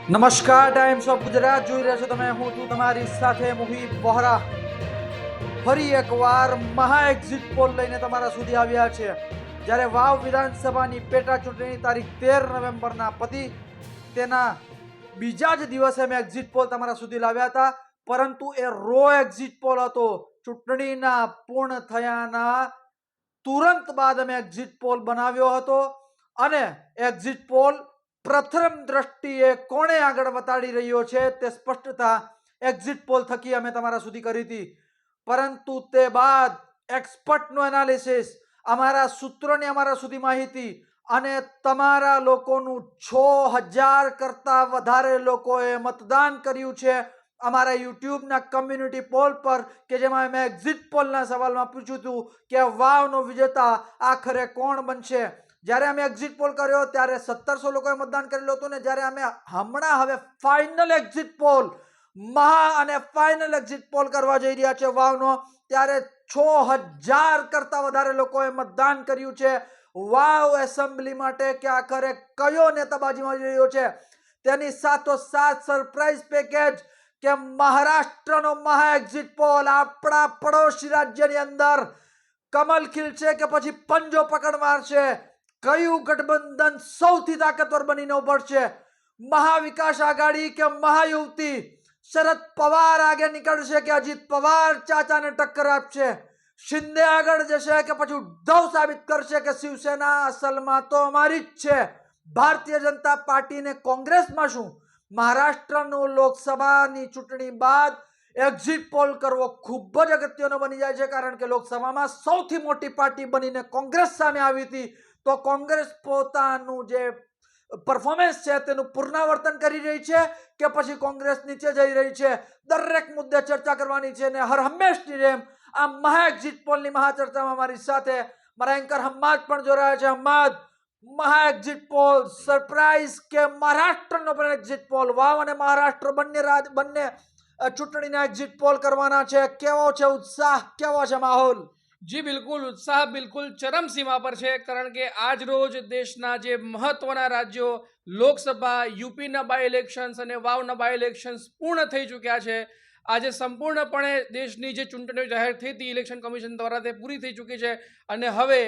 નમસ્કાર, times of Gujarat જોઈ રહ્યા છો તમે. હું છું તમારી સાથે મુહિબ વોહરા. ફરી એકવાર મહા એક્ઝિટ પોલ લઈને તમારા સુધી આવ્યા છે. જ્યારે વાવ વિધાનસભાની પેટા ચૂંટણી તારીખ 13 નવેમ્બરના પતિ તેના બીજા જ દિવસે અમે એક્ઝિટ પોલ તમારા સુધી લાવ્યા હતા, પરંતુ એ રો એક્ઝિટ પોલ હતો. ચૂંટણીના પૂર્ણ થયાના તુરંત બાદ અમે એક્ઝિટ પોલ બનાવ્યો હતો અને એક્ઝિટ પોલ પ્રથમ દ્રષ્ટિએ કોણે આગળ વતાડી રહ્યો છે તે સ્પષ્ટતા એક્ઝિટ પોલ થકી અમે તમારા સુધી કરી હતી. પરંતુ તે બાદ એક્સપર્ટનું એનાલિસિસ, અમારા સૂત્રોની અમારા સુધી માહિતી અને તમારા લોકોનું 6000 કરતા વધારે લોકોએ મતદાન કર્યું છે અમારા યુટ્યુબના કમ્યુનિટી પોલ પર, કે જેમાં મેં એક્ઝિટ પોલના સવાલમાં પૂછ્યું હતું કે વાવનો વિજેતા આખરે કોણ બનશે. જ્યારે અમે એક્ઝિટ પોલ કર્યો ત્યારે 1700 લોકોએ મતદાન કરેલું હતું ને જ્યારે અમે હમણાં હવે ફાઇનલ એક્ઝિટ પોલ, મહા અને ફાઇનલ એક્ઝિટ પોલ કરવા જઈ રહ્યા છે વાવનો, ત્યારે 6000 કરતા વધારે લોકોએ મતદાન કર્યું છે વાવ એસેમ્બલી માટે કે આખરે કયો નેતા બાજીમાં જઈ રહ્યો છે. તેની સાથોસાથ સરપ્રાઈઝ પેકેજ કે મહારાષ્ટ્રનો મહા એક્ઝિટ પોલ, આપણા પડોશી રાજ્યની અંદર કમલ ખીલશે કે પછી પંજો પકડ મારશે, કયું ગઠબંધન સૌથી તાકાતવર બનીને ઉભરશે, મહાવિકાસ આઘાડી કે મહાયુતિ, શરદ પવાર આગે નીકળશે કે અજીત પવાર ચાચાને ટક્કર આપશે, શિંદે આગળ જશે કે પછી ઉદ્ધવ સાબિત કરશે કે શિવસેના અસલમાં તો અમારી જ છે, ભારતીય જનતા પાર્ટીને કોંગ્રેસમાં શું. મહારાષ્ટ્રનું લોકસભાની ચૂંટણી બાદ એક્ઝિટ પોલ કરવો ખૂબ જ અગત્યનો બની જાય છે, કારણ કે લોકસભામાં સૌથી મોટી પાર્ટી બનીને કોંગ્રેસ સામે આવી હતી, તો કોંગ્રેસ પોતાનું જે પરફોર્મન્સ છે તેનું પુનરાવર્તન કરી રહી છે કે પછી કોંગ્રેસ નીચે જઈ રહી છે. દરેક મુદ્દે ચર્ચા કરવાની છે અને હર હંમેશની જેમ આ મહા એક્ઝિટ પોલની મહાચર્ચામાં મારી સાથે મારા એન્કર હમ્માદ પણ જોડાયા છે. હમ્માદ, મહા એક્ઝિટ પોલ સરપ્રાઈઝ કે મહારાષ્ટ્રનો પણ એક્ઝિટ પોલ, વાવ અને મહારાષ્ટ્ર બંને ચૂંટણીના એક્ઝિટ પોલ કરવાના છે. કેવો છે ઉત્સાહ, કેવો છે માહોલ? જી બિલકુલ, ઉત્સાહ બિલકુલ ચરમસીમા પર છે, કારણ કે આજ રોજ દેશના જે મહત્વના રાજ્યો લોકસભા, યુપીના બાય ઇલેક્શન્સ અને વાવના બાય ઇલેક્શન્સ પૂર્ણ થઈ ચૂક્યા છે. આજે સંપૂર્ણપણે દેશની જે ચૂંટણીઓ જાહેર થઈ હતી ઇલેક્શન કમિશન દ્વારા તે પૂરી થઈ ચૂકી છે અને હવે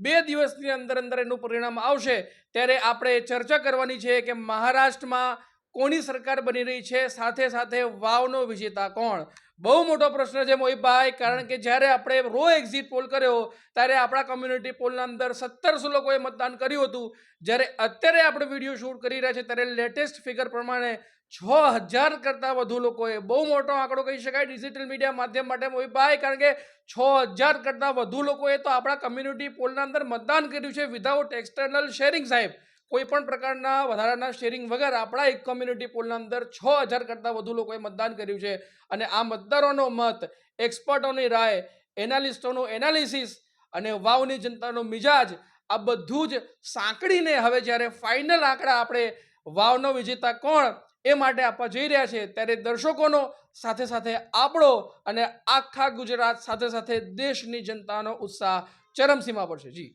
2 દિવસની અંદર એનું પરિણામ આવશે. ત્યારે આપણે ચર્ચા કરવાની છે કે મહારાષ્ટ્રમાં કોની સરકાર બની રહી છે, સાથે સાથે વાવનો વિજેતા કોણ. બહુ મોટો પ્રશ્ન છે મોહિતભાઈ, કારણ કે જ્યારે આપણે રો એક્ઝિટ પોલ કર્યો ત્યારે આપણા કમ્યુનિટી પોલના અંદર 1700 લોકોએ મતદાન કર્યું હતું. જ્યારે અત્યારે આપણે વિડીયો શૂટ કરી રહ્યા છે ત્યારે લેટેસ્ટ ફિગર પ્રમાણે 6000 કરતાં વધુ લોકોએ, બહુ મોટો આંકડો કહી શકાય ડિજિટલ મીડિયા માધ્યમ માટે મોહિતભાઈ, કારણ કે 6000 કરતાં વધુ લોકોએ તો આપણા કમ્યુનિટી પોલના અંદર મતદાન કર્યું છે વિધાઉટ એક્સટર્નલ શેરિંગ. સાહેબ, કોઈ પણ પ્રકારના વધારાના શેરિંગ વગર આપણા એક કમ્યુનિટી પોલના અંદર 6000 કરતાં વધુ લોકોએ મતદાન કર્યું છે. અને આ મતદારોનો મત, એક્સપર્ટોની રાય, એનાલિસ્ટોનું એનાલિસિસ અને વાવની જનતાનો મિજાજ, આ બધું જ સાંકળીને હવે જ્યારે ફાઇનલ આંકડા આપણે વાવનો વિજેતા કોણ એ માટે આપવા જઈ રહ્યા છે, ત્યારે દર્શકોનો, સાથે સાથે આપણો અને આખા ગુજરાત, સાથે સાથે દેશની જનતાનો ઉત્સાહ ચરમસીમા પર છે. જી,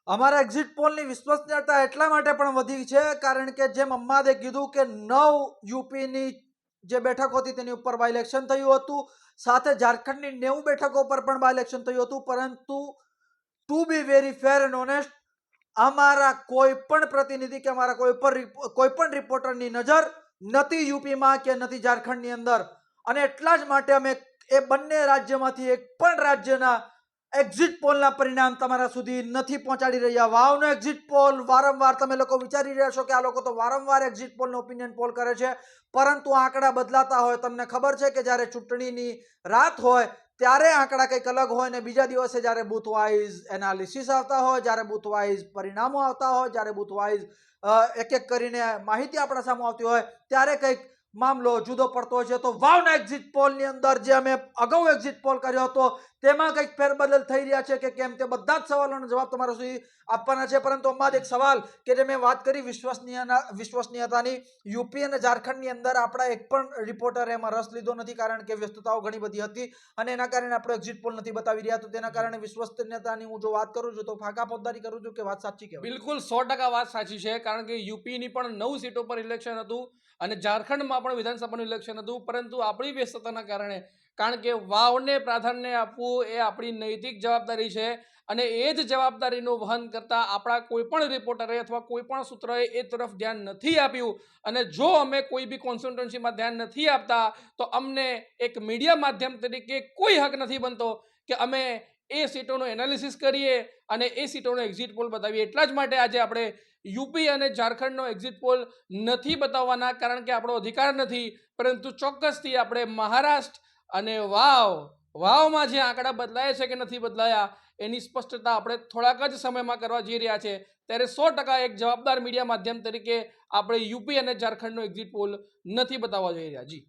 અમારા એક્ઝિટ પોલની વિશ્વસનીયતા એટલા માટે પણ વધી છે કારણ કે જેમ અમ્માદે કીધું કે 9 યુપીની જે બેઠકો હતી તેની ઉપર બાય ઇલેક્શન થયું હતું, સાથે ઝારખંડની 90 બેઠકો પર પણ બાય ઇલેક્શન થયું હતું, પરંતુ to be very fair and honest અમારા કોઈ પણ પ્રતિનિધિ કે અમારા કોઈ પણ રિપોર્ટરની નજર નથી યુપીમાં કે નથી ઝારખંડની અંદર. અને એટલા જ માટે અમે એ બંને રાજ્યમાંથી એક પણ રાજ્યના એક્ઝિટ પોલના પરિણામ તમારા સુધી નથી પહોંચાડી રહ્યા. વાવનો એક્ઝિટ પોલ વારંવાર તમે લોકો વિચારી રહ્યા છો કે આ લોકો તો વારંવાર એક્ઝિટ પોલનો ઓપિનિયન પોલ કરે છે, પરંતુ આંકડા બદલાતા હોય. તમને ખબર છે કે જ્યારે ચૂંટણીની રાત હોય ત્યારે આંકડા કંઈક અલગ હોય ને બીજા દિવસે જ્યારે બૂથ વાઇઝ એનાલિસિસ આવતા હોય, જ્યારે બૂથ વાઇઝ પરિણામો આવતા હોય, જ્યારે બૂથ વાઇઝ એક એક કરીને માહિતી આપણા સામે આવતી હોય ત્યારે કંઈક મામલો જુદો પડતો હોય છે. તો વાવના એક્ઝિટ પોલની અંદર જે અમે અગાઉ એક્ઝિટ પોલ કર્યો હતો તેમાં કંઈક ફેરબદલ થઈ રહ્યા છે કે કેમ, તે બધા જ સવાલોનો જવાબ તમારા સુધી આપવાના છે. પરંતુ અમાદ એક સવાલ કે જે મેં વાત કરી વિશ્વસનીયતાની, યુપી અને ઝારખંડની અંદર આપણા એક પણ રિપોર્ટરે એમાં રસ લીધો નથી, કારણ કે વ્યસ્તતાઓ ઘણી બધી હતી અને એના કારણે આપણે એક્ઝિટ પોલ નથી બતાવી રહ્યા. તો તેના કારણે વિશ્વસનીયતાની હું જો વાત કરું છું તો ફાકા ફોજદારી કરું છું કે વાત સાચી કહેવાય? બિલકુલ 100% વાત સાચી છે, કારણ કે યુપીની પણ 9 સીટો પર ઇલેક્શન હતું અને ઝારખંડમાં પણ વિધાનસભાનું ઇલેક્શન હતું, પરંતુ આપણી વ્યસ્તતાના કારણે, કારણ કે વાવને પ્રાધાન્ય આપવું એ આપણી નૈતિક જવાબદારી છે અને એ જ જવાબદારીનું વહન કરતા આપણા કોઈ પણ રિપોર્ટરે અથવા કોઈ પણ સૂત્રએ એ તરફ ધ્યાન નથી આપ્યું. અને જો અમે કોઈ બી કોન્સ્ટિટ્યુન્સીમાં ધ્યાન નથી આપતા તો અમને એક મીડિયા માધ્યમ તરીકે કોઈ હક નથી બનતો કે અમે એ સીટોનું એનાલિસિસ કરીએ અને એ સીટોનો એક્ઝિટ પોલ બતાવીએ. એટલા જ માટે આજે આપણે યુપી અને ઝારખંડનો એક્ઝિટ પોલ નથી બતાવવાના, કારણ કે આપણો અધિકાર નથી, પરંતુ ચોક્કસથી આપણે મહારાષ્ટ્ર અને વાવમાં જે આંકડા બદલાયા છે કે નથી બદલાયા એની સ્પષ્ટતા આપણે થોડાક જ સમયમાં કરવા જઈ રહ્યા છે. ત્યારે 100% એક જવાબદાર મીડિયા માધ્યમ તરીકે આપણે યુપી અને ઝારખંડનો એક્ઝિટ પોલ નથી બતાવવા જઈ રહ્યા. જી,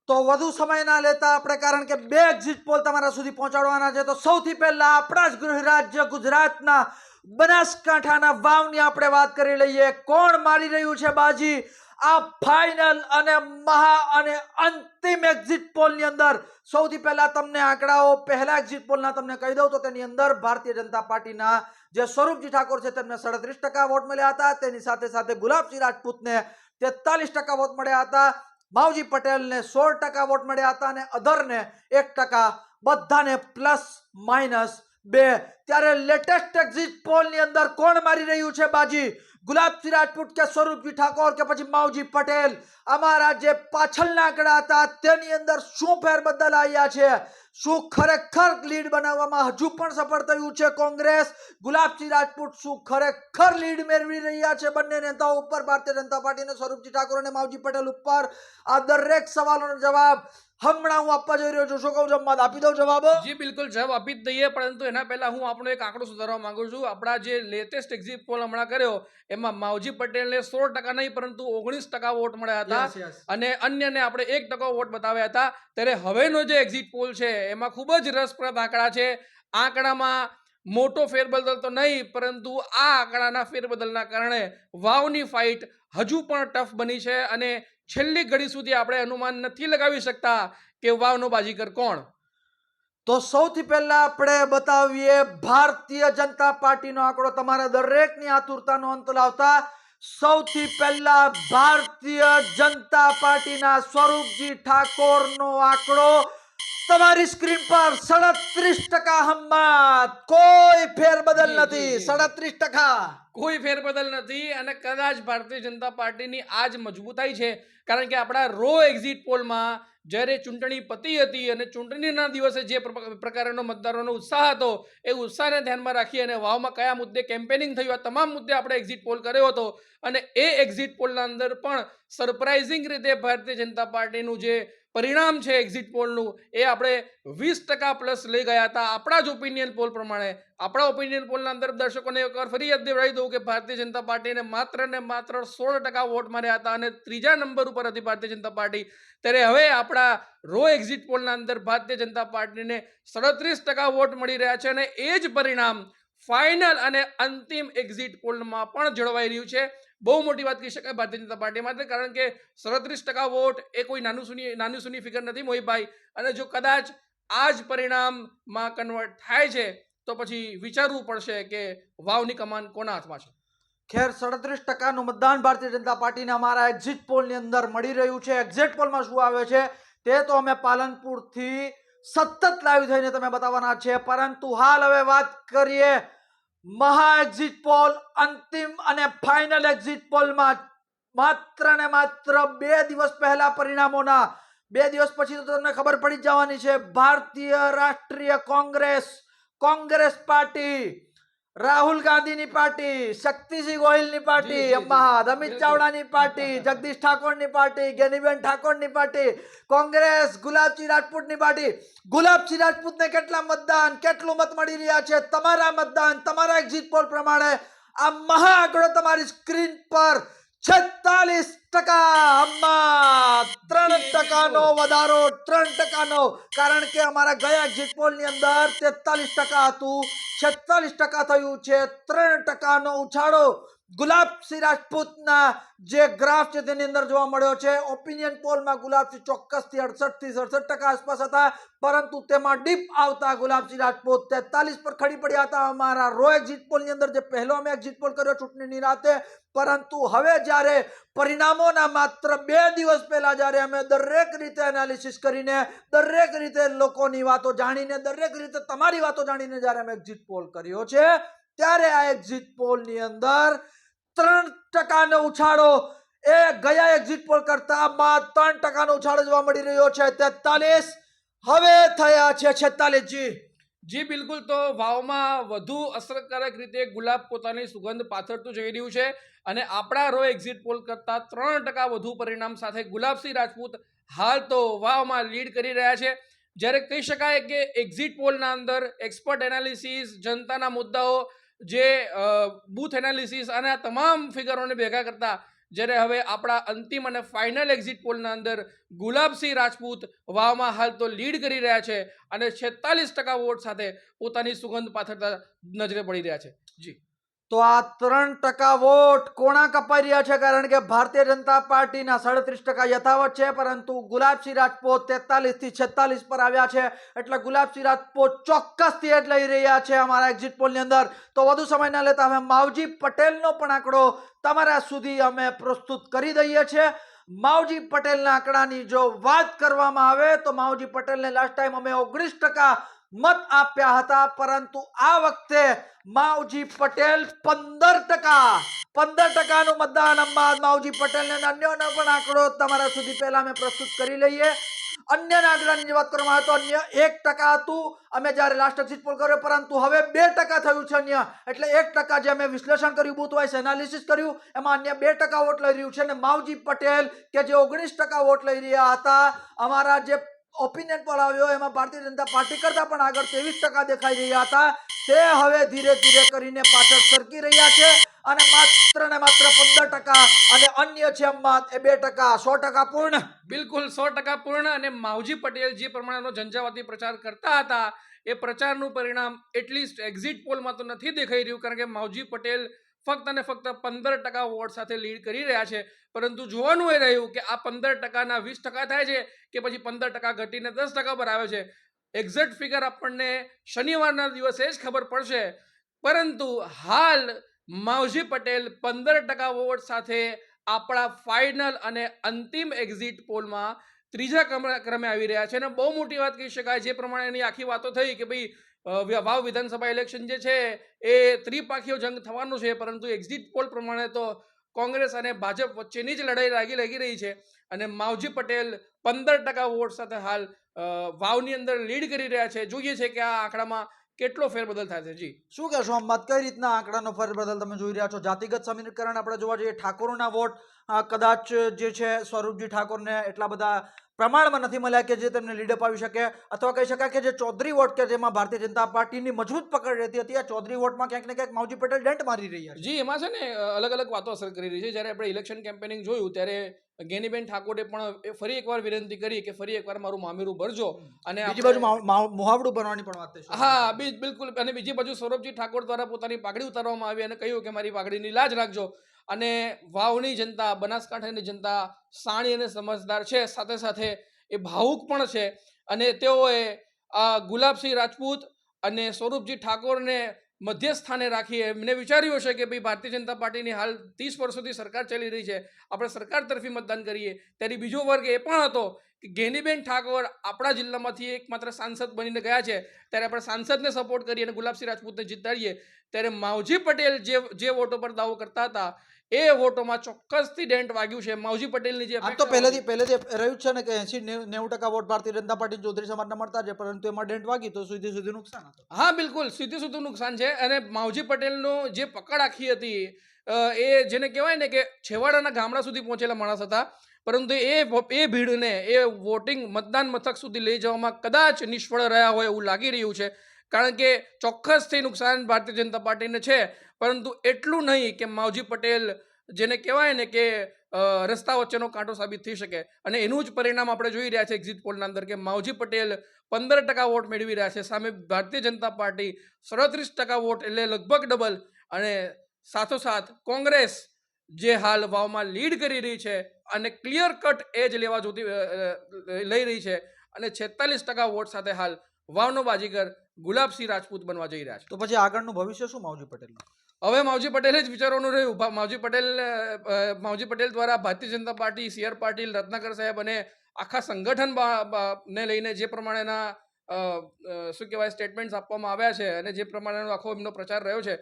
તો વધુ સમય ના લેતા આપણે, કારણ કે 2 એક્ઝિટ પોલ તમારા સુધી પહોંચાડવાના છે, તો સૌથી પહેલા આપણા જ ગૃહ રાજ્ય ગુજરાતના બનાસકાંઠાના વાવની આપણે વાત કરી લઈએ. કોણ મારી રહ્યું છે બાજી આ ફાઇનલ અને અંતિમ એક્ઝિટ પોલની અંદર? સૌથી પહેલા તમને આંકડાઓ પહેલા એક્ઝિટ પોલના તમને કહી દઉં તો તેની અંદર ભારતીય જનતા પાર્ટીના જે સ્વરૂપજી ઠાકોર છે તેમને 37% વોટ મળ્યા હતા. તેની સાથે સાથે ગુલાબસિંહ રાજપૂતને 43% વોટ મળ્યા હતા. માવજી પટેલને 16% વોટ મળ્યા હતા અને અધરને 1%, બધાને ±2. ત્યારે લેટેસ્ટ એક્ઝિટ પોલની અંદર કોણ મારી રહ્યું છે બાજી? ગુલાબસિંહ રાજપૂત કે સ્વરૂપજી ઠાકોર કે પછી માવજી પટેલ? અમારા જે પાછળના આંકડા હતા તેની અંદર શું ફેરબદલ આવ્યા છે? શું ખરેખર લીડ બનાવવામાં હજુ પણ સફળ થયું છે કોંગ્રેસ? ગુલાબસિંહ રાજપૂત શું ખરેખર લીડ મેળવી રહ્યા છે બંને નેતાઓ ઉપર, ભારતીય જનતા પાર્ટી અને સ્વરૂપજી ઠાકોર અને માવજી પટેલ ઉપર? આ દરેક સવાલોનો જવાબ હમણાં હું આપવા જઈ રહ્યો છું. શું કહું છું? આપી દઉં જવાબ? જી બિલકુલ જવાબ આપી જ દઈએ, પરંતુ એના પહેલા હું આપણો એક આંકડો સુધારવા માંગુ છું. આપણા જે લેટેસ્ટ એક્ઝિટ પોલ હમણાં કર્યો એમાં માવજી પટેલને 16% નહીં પરંતુ 19% વોટ મળ્યા હતા. Yes, yes. અને અન્યને આપણે 1% વોટ બતાવ્યા હતા. ત્યારે હવેનો જે એક્ઝિટ પોલ છે એમાં ખૂબ જ રસપ્રદ આંકડા છે. આંકડામાં મોટો ફેરબદલ તો નહીં, પરંતુ આ આંકડાના ફેરબદલના કારણે વાવની ફાઇટ હજુ પણ ટફ બની છે અને છેલ્લી ઘડી સુધી આપણે અનુમાન નથી લગાવી શકતા કે વાવનો બાજીગર કોણ. તો સૌથી પહેલા આપણે બતાવીએ ભારતીય જનતા પાર્ટીનો આંકડો, તમારા દરેકની આતુરતાનો અંત લાવતા. સૌથી પહેલા ભારતીય જનતા પાર્ટીના સ્વરૂપજી ઠાકોરનો આંકડો તમારી સ્ક્રીન પર 37%. હમ્મત, કોઈ ફેરબદલ નથી. 37%. કોઈ ફેરબદલ નથી અને કદાચ ભારતીય જનતા પાર્ટીની આ જ મજબૂતાઈ છે, કારણ કે આપણા રો એક્ઝિટ પોલમાં જ્યારે ચૂંટણી પતી હતી અને ચૂંટણીના દિવસે જે પ્રકારનો મતદારોનો ઉત્સાહ હતો એ ઉત્સાહને ધ્યાનમાં રાખી અને વાવમાં કયા મુદ્દે કેમ્પેનિંગ થયું આ તમામ મુદ્દે આપણે એક્ઝિટ પોલ કર્યો હતો. અને એ એક્ઝિટ પોલના અંદર પણ સરપ્રાઇઝિંગ રીતે ભારતીય જનતા પાર્ટીનું જે પરિણામ છે એક્ઝિટ પોલનું એ આપણે 20% પ્લસ લઈ ગયા હતા આપણા જ ઓપિનિયન પોલ પ્રમાણે. આપણા ઓપિનિયન પોલના અંદર દર્શકોને એકવાર ફરી યાદ દેવડાવી દઉં કે ભારતીય જનતા પાર્ટીને માત્ર ને માત્ર 16% વોટ મળ્યા હતા અને ત્રીજા નંબર ઉપર હતી ભારતીય જનતા પાર્ટી. ત્યારે હવે આપણા રો એક્ઝિટ પોલના અંદર ભારતીય જનતા પાર્ટીને 37% વોટ મળી રહ્યા છે અને એ જ પરિણામ ફાઇનલ અને અંતિમ એક્ઝિટ પોલમાં પણ જળવાઈ રહ્યું છે. બહુ મોટી વાત કહી શકાય ભારતીય જનતા પાર્ટી માટે, કારણ કે 37% વોટ એ કોઈ નાની સૂની ફિગર નથી મોહિતભાઈ. અને જો કદાચ આ જ પરિણામમાં કન્વર્ટ થાય છે તો પછી વિચારવું પડશે કે વાવની કમાન કોના હાથમાં છે. ખેર 37%નું મતદાન ભારતીય જનતા પાર્ટીને અમારા એક્ઝિટ પોલની અંદર મળી રહ્યું છે. એક્ઝિટ પોલમાં શું આવે છે તે તો અમે પાલનપુરથી સતત લાઈવ થઈને તમે બતાવવાના છે, પરંતુ હાલ હવે વાત કરીએ મહા એક્ઝિટ પોલ, અંતિમ અને ફાઇનલ એક્ઝિટ પોલમાં. માત્ર ને માત્ર 2 દિવસ પહેલા પરિણામોના, 2 દિવસ પછી તો તમને ખબર પડી જવાની છે. ભારતીય રાષ્ટ્રીય કોંગ્રેસ પાર્ટી, રાહુલ ગાંધીની પાર્ટી, શક્તિસિંહ ગોહિલની પાર્ટી, અમિત ચાવડાની પાર્ટી, જગદીશ ઠાકોરની પાર્ટી, ગેનીબેન ઠાકોરની પાર્ટી, કોંગ્રેસ, ગુલાબસિંહ રાજપૂતની પાર્ટી. ગુલાબસિંહ રાજપૂતને કેટલા મતદાન, કેટલું મત મળી રહ્યા છે? તમારા મતદાન, તમારા એક્ઝિટ પોલ પ્રમાણે આ મહા આંકડો તમારી સ્ક્રીન પર 46%. 3% ટકાનો વધારો, 3%નો, કારણ કે અમારા ગયા એક્ઝિટ પોલની અંદર 43% હતું, 46% થયું છે. 3%નો ઉછાળો ગુલાબસિંહ રાજપૂતના જે ગ્રાફ છે તેની અંદર જોવા મળ્યો છે. ઓપિનિયન પોલમાં ગુલાબસિંહ ચોક્કસથી 68 થી 67% આસપાસ હતા, પરંતુ તેમાં ડીપ આવતા ગુલાબસિંહ રાજપૂત 43 પર ખડી પડ્યા હતા અમારા રો એક્ઝિટ પોલની અંદર, જે પહેલો અમે એક્ઝિટ પોલ કર્યો ચૂંટણીની રાતે. પરંતુ હવે જ્યારે પરિણામોના માત્ર 2 દિવસ પહેલા જ્યારે અમે દરેક રીતે એનાલિસિસ કરીને, દરેક રીતે લોકોની વાતો જાણીને, દરેક રીતે તમારી વાતો જાણીને જ્યારે અમે એક્ઝિટ પોલ કર્યો છે, ત્યારે આ એક્ઝિટ પોલની અંદર 3%નો ઉછાળો એ ગયા એક્ઝિટ પોલ કરતા 3%નો ઉછાળો જોવા મળી રહ્યો છે. 43 હવે થયા છે 46. જી બિલકુલ. તો વાવમાં વધુ અસરકારક રીતે ગુલાબ પોતાની સુગંધ પાથરતું જઈ રહ્યું છે અને આપણા રો એક્ઝિટ પોલ કરતા 3% વધુ પરિણામ સાથે ગુલાબસિંહ રાજપૂત હાલ તો વાવમાં લીડ કરી રહ્યા છે. જ્યારે કહી શકાય કે એક્ઝિટ પોલના અંદર એક્સપર્ટ એનાલિસિસ, જનતાના મુદ્દાઓ, જે બૂથ એનાલિસિસ અને આ તમામ ફિગરોને ભેગા કરતા જ્યારે હવે આપણા અંતિમ અને ફાઇનલ એક્ઝિટ પોલના અંદર ગુલાબસિંહ રાજપૂત વાવમાં હાલ તો લીડ કરી રહ્યા છે અને 46% વોટ સાથે પોતાની સુગંધ પાથરતા નજરે પડી રહ્યા છે. જી, તો આ 3% વોટ કોણા કપાઈ રહ્યા છે? કારણ કે ભારતીય જનતા પાર્ટીના 37% યથાવત છે, પરંતુ ગુલાબસિંહ રાજપૂત 43 થી 46 પર આવ્યા છે. એટલે ગુલાબસિંહ રાજપૂત ચોક્કસથી એડ લઈ રહ્યા છે અમારા એક્ઝિટ પોલની અંદર. તો વધુ સમય ન લેતા અમે માવજી પટેલનો પણ આંકડો તમારા સુધી અમે પ્રસ્તુત કરી દઈએ છીએ. માવજી પટેલના આંકડાની જો વાત કરવામાં આવે તો માવજી પટેલને લાસ્ટ ટાઈમ અમે 19% મત આપ્યા હતા, પરંતુ આ વખતે માવજી પટેલ 15%નું મતદાન અમદાવાદ માવજી પટેલને. અન્યનો પણ આંકડો તમારા સુધી પહેલા અમે પ્રસ્તુત કરી લઈએ. અન્યના આંકડાની વાત કરવામાં આવે તો અન્ય 1% હતું અમે જ્યારે લાસ્ટ એક્ઝિટ પોલ કર્યો, પરંતુ હવે 2% થયું છે અન્ય. એટલે 1% જે અમે વિશ્લેષણ કર્યું, બૂથ વાઇઝ એનાલિસિસ કર્યું, એમાં અન્ય 2% વોટ લઈ રહ્યું છે. અને માવજી પટેલ કે જે 19% વોટ લઈ રહ્યા હતા, અમારા જે ઓપિનિયન પોલ આવ્યો એમાં ભારતીય જનતા પાર્ટી કરતા પણ આગળ 23% દેખાઈ રહ્યા હતા, તે હવે ધીરે ધીરે કરીને પાછળ સરકી રહ્યા છે અને માત્ર ને માત્ર 15%, અને અન્ય છે મત એ 2%. 100% પૂર્ણ. બિલકુલ 100% પૂર્ણ. અને માવજી પટેલ જે પ્રમાણેનો ઝંઝાવાતી પ્રચાર કરતા હતા એ પ્રચારનું પરિણામ એટલીસ્ટ એક્ઝિટ પોલમાં તો નથી દેખાઈ રહ્યું, કારણ કે માવજી પટેલ ફક્ત અને ફક્ત 15% વોટ સાથે લીડ કરી રહ્યા છે. પરંતુ જોવાનું એ રહ્યું કે આ 15%ના 20% થાય છે કે પછી 15% ઘટીને 10% પર આવે છે. એક્ઝેક્ટ ફિગર આપણને શનિવારના દિવસે જ ખબર પડશે. પરંતુ હાલ માવજી પટેલ 15% વોટ સાથે આપણા ફાઇનલ અને અંતિમ એક્ઝિટ પોલમાં ત્રીજા ક્રમે આવી રહ્યા છે. અને બહુ મોટી વાત કહી શકાય, જે પ્રમાણે એની આખી વાતો થઈ કે ભાઈ વાવ વિધાનસભા ઇલેક્શન જે છે એ ત્રિપાખીયો જંગ થવાનો છે, પરંતુ એક્ઝિટ પોલ પ્રમાણે તો કોંગ્રેસ અને ભાજપ વચ્ચેની જ લડાઈ લાગી રહી છે અને માવજી પટેલ 15% વોટ સાથે હાલ વાવની અંદર લીડ કરી રહ્યા છે. જોઈએ છે કે આ આંકડામાં કેટલો ફેરબદલ થાય છે. જી, શું કહેશો અહમદ, કઈ રીતના આંકડાનો ફેરબદલ તમે જોઈ રહ્યા છો? જાતિગત સમીકરણ આપણે જોવા જઈએ, ઠાકોરના વોટ કદાચ જે છે સ્વરૂપજી ઠાકોરને એટલા બધા પ્રમાણમાં નથી મળ્યા કે જે તેમને લીડ અપાવી શકે, અથવા કહી શકાય કે જે ચૌધરી વોટ કે જેમાં ભારતીય જનતા પાર્ટીની મજબૂત પકડ રહેતી હતી, આ ચૌધરી વોટમાં ક્યાંક ને ક્યાંક માવજી પટેલ ડેન્ટ મારી રહ્યા છે. જી, એમાં છે ને અલગ અલગ વાતો અસર કરી રહી છે. જ્યારે આપણે ઇલેક્શન કેમ્પેનિંગ જોયું ત્યારે ગેનીબેન ઠાકોરે પણ ફરી એકવાર વિનંતી કરી કે ફરી એકવાર મારું મામેરું ભરજો. અને બીજી બાજુ મુહાવડું બનવાની પણ વાત છે. હા, બિલકુલ. અને બીજી બાજુ સૌરભજી ઠાકોર દ્વારા પોતાની પાઘડી ઉતારવામાં આવી અને કહ્યું કે મારી પાઘડીની લાજ રાખજો. અને વાવની જનતા, બનાસકાંઠાની જનતા સાણી અને સમજદાર છે, સાથે સાથે એ ભાવુક પણ છે. અને તેઓએ ગુલાબસિંહ રાજપૂત અને સૌરભજી ઠાકોરને મધ્ય સ્થાને રાખી એમને વિચાર્યું હશે કે ભાઈ ભારતીય જનતા પાર્ટીની હાલ 30 વર્ષોથી સરકાર ચાલી રહી છે, આપણે સરકાર તરફી મતદાન કરીએ. ત્યારે બીજો વર્ગ એ પણ હતો કે ગેનીબેન ઠાકોર આપણા જિલ્લામાંથી એકમાત્ર સાંસદ બનીને ગયા છે, ત્યારે આપણે સાંસદને સપોર્ટ કરીએ અને ગુલાબસિંહ રાજપૂતને જીતાડીએ. ત્યારે માવજી પટેલ જે વોટો પર દાવો કરતા હતા એ વોટોમાં ચોક્કસથી ડેન્ટ વાગ્યું છે. માવજી પટેલની જે આમ તો પહેલેથી રહ્યું છે ને કે 80-90% વોટ ભારતીય જનતા પાર્ટી ચૌધરી સમાજના મળતા છે, પરંતુ એમાં ડેન્ટ વાગી તો સુધી નુકસાન હતું. હા, બિલકુલ સીધું નુકસાન છે. અને માવજી પટેલનો જે પકડ આખી હતી એ જેને કહેવાય ને કે છેવાડાના ગામડા સુધી પહોંચેલા માણસ હતા, પરંતુ એ ભીડને એ વોટિંગ મતદાન મથક સુધી લઈ જવામાં કદાચ નિષ્ફળ રહ્યા હોય એવું લાગી રહ્યું છે. કારણ કે ચોક્કસથી નુકસાન ભારતીય જનતા પાર્ટીને છે, પરંતુ એટલું નહીં કે માવજી પટેલ જેને કહેવાય ને કે રસ્તા વચ્ચેનો કાંટો સાબિત થઈ શકે. અને એનું જ પરિણામ આપણે જોઈ રહ્યા છે એક્ઝિટ પોલના અંદર કે માવજી પટેલ 15% વોટ મેળવી રહ્યા છે, સામે ભારતીય જનતા પાર્ટી 37% વોટ, એટલે લગભગ ડબલ. અને સાથોસાથ કોંગ્રેસ જે હાલ વાવમાં લીડ કરી રહી છે અને ક્લિયર કટ એજ લઈ રહી છે અને 46% વોટ સાથે હાલ વાવનો બાજીગર ગુલાબસિંહ રાજપૂત બનવા જઈ રહ્યા છે. તો પછી આગળનું ભવિષ્ય શું માવજી પટેલનું? હવે માવજી પટેલે જ વિચારવાનું રહ્યું. માવજી પટેલ દ્વારા Bharatiya Janata party, C R Patil, રત્નાકર સાહેબ અને આખા સંગઠન ને લઈને જે પ્રમાણેના શું કહેવાય સ્ટેટમેન્ટ્સ આપવામાં આવ્યા છે અને જે પ્રમાણેનો આખો એમનો પ્રચાર રહ્યો છે,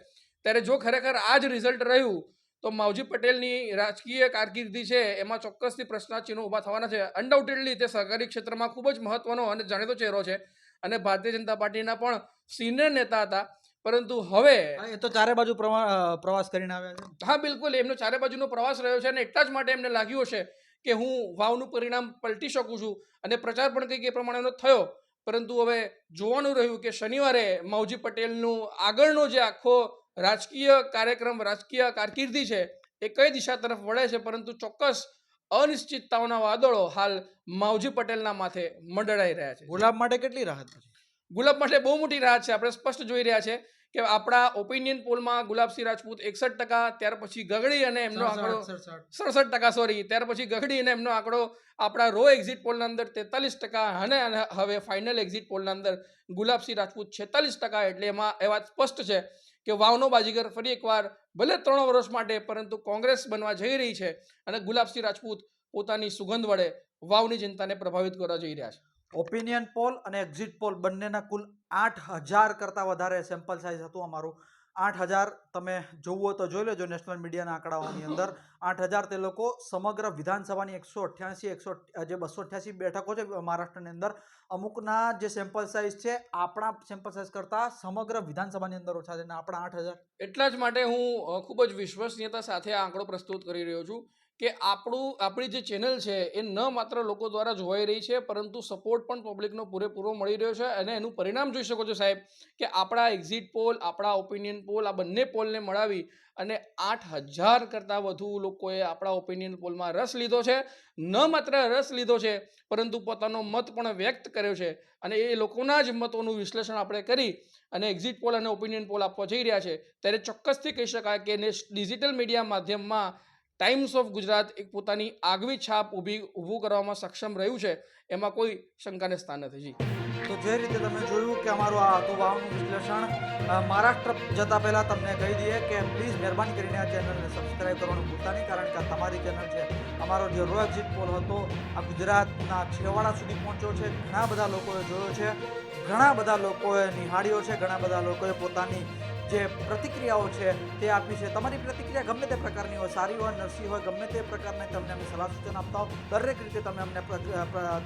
ત્યારે જો ખરેખર આ જ રિઝલ્ટ રહ્યું તો માવજી પટેલની રાજકીય કારકિર્દી છે એમાં ચોક્કસથી પ્રશ્નાર્થ ઊભા થવાના છે. અનડાઉટેડલી તે સહકારી ક્ષેત્રમાં ખૂબ જ મહત્વનો અને જાણીતો ચહેરો છે અને ભારતીય જનતા પાર્ટીના પણ સિનિયર નેતા હતા. પરંતુ હવે એ તો ચારે બાજુ પ્રવાસ કરીને આવ્યા છે. હા, બિલકુલ એમનો ચારે બાજુનો પ્રવાસ રહ્યો છે અને એટલા જ માટે એમને લાગ્યું હશે કે હું વાવનું પરિણામ પલટી શકું છું અને પ્રચાર પણ કંઈક એ પ્રમાણેનો થયો. પરંતુ હવે જોવાનું રહ્યું કે શનિવારે માવજી પટેલનું આગળનો જે આખો રાજકીય કાર્યક્રમ, રાજકીય કારકિર્દી છે એ કઈ દિશા તરફ વળે છે. પરંતુ ચોક્કસ અનિશ્ચિતતાઓના વાદળો હાલ માવજી પટેલના માથે મંડળાઈ રહ્યા છે. ગુલાબ માટે કેટલી રાહત છે? ગુલાબ માટે બહુ મોટી રાહત છે. આપણે સ્પષ્ટ જોઈ રહ્યા છે કે આપણા ઓપિનિયન પોલમાં ગુલાબસિંહ રાજપૂત 61%, ત્યાર પછી ગગડી અને એમનો આંકડો 67%, સોરી, ત્યાર પછી ગગડી અને એમનો આંકડો આપણા રો એક્ઝિટ પોલના અંદર 43% અને હવે ફાઇનલ એક્ઝિટ પોલના અંદર ગુલાબસિંહ રાજપૂત 46%. એટલે એમાં એ વાત સ્પષ્ટ છે કે વાવનો બાજીગર ફરી એકવાર ભલે 3 વર્ષ માટે પરંતુ કોંગ્રેસ બનવા જઈ રહી છે અને ગુલાબસિંહ રાજપૂત પોતાની સુગંધ વડે વાવની જનતાને પ્રભાવિત કરવા જઈ રહ્યા છે. ઓપિનિયન પોલ અને એક્ઝિટ પોલ બંનેના કુલ 8,000 કરતાં વધારે સેમ્પલ સાઇઝ હતું અમારું. 8,000 તમે જોવો તો જોઈ લેજો નેશનલ મીડિયાના આંકડાઓની અંદર. 8,000 તે લોકો સમગ્ર વિધાનસભાની 288 બેઠકો છે મહારાષ્ટ્રની અંદર. અમુકના જે સેમ્પલ સાઇઝ છે આપણા સેમ્પલ સાઇઝ કરતાં સમગ્ર વિધાનસભાની અંદર ઓછા છે અને આપણા 8,000. એટલા જ માટે હું ખૂબ જ વિશ્વસનીયતા સાથે આ આંકડો પ્રસ્તુત કરી રહ્યો છું કે આપણી જે ચેનલ છે એ ન માત્ર લોકો દ્વારા જોવાઈ રહી છે પરંતુ સપોર્ટ પણ પબ્લિકનો પૂરેપૂરો મળી રહ્યો છે. અને એનું પરિણામ જોઈ શકો છો સાહેબ કે આપણા એક્ઝિટ પોલ, આપણા ઓપિનિયન પોલ, આ બંને પોલને મળાવી અને 8,000 કરતાં વધુ લોકોએ આપણા ઓપિનિયન પોલમાં રસ લીધો છે. ન માત્ર રસ લીધો છે પરંતુ પોતાનો મત પણ વ્યક્ત કર્યો છે. અને એ લોકોના જ મતોનું વિશ્લેષણ આપણે કરી અને એક્ઝિટ પોલ અને ઓપિનિયન પોલ આપવા જઈ રહ્યા છે ત્યારે ચોક્કસથી કહી શકાય કે ડિજિટલ મીડિયા માધ્યમમાં ટાઈમ્સ ઓફ ગુજરાત એક પોતાની આગવી છાપ ઊભું કરવામાં સક્ષમ રહ્યું છે, એમાં કોઈ શંકાને સ્થાન નથી. જી, તો જે રીતે તમે જોયું કે અમારું આ હતું વાવનું વિશ્લેષણ. મહારાષ્ટ્ર જતા પહેલા તમને કહી દઈએ કે પ્લીઝ મહેરબાની કરીને આ ચેનલને સબસ્ક્રાઇબ કરવાનું ભૂલતા નહીં, કારણ કે આ તમારી ચેનલ છે. અમારો જે રો એક્ઝિટ પોલ હતો આ ગુજરાતના છેવાડા સુધી પહોંચ્યો છે. ઘણા બધા લોકોએ જોયો છે, ઘણા બધા લોકોએ નિહાળ્યો છે, ઘણા બધા લોકોએ પોતાની જે પ્રતિક્રિયાઓ છે તે આપી છે. તમારી પ્રતિક્રિયા ગમે તે પ્રકારની હોય, સારી હોય, નરસી હોય, ગમે તે પ્રકારની તમને અમે સલાહ સૂચન આપતા હો, દરેક રીતે તમે અમને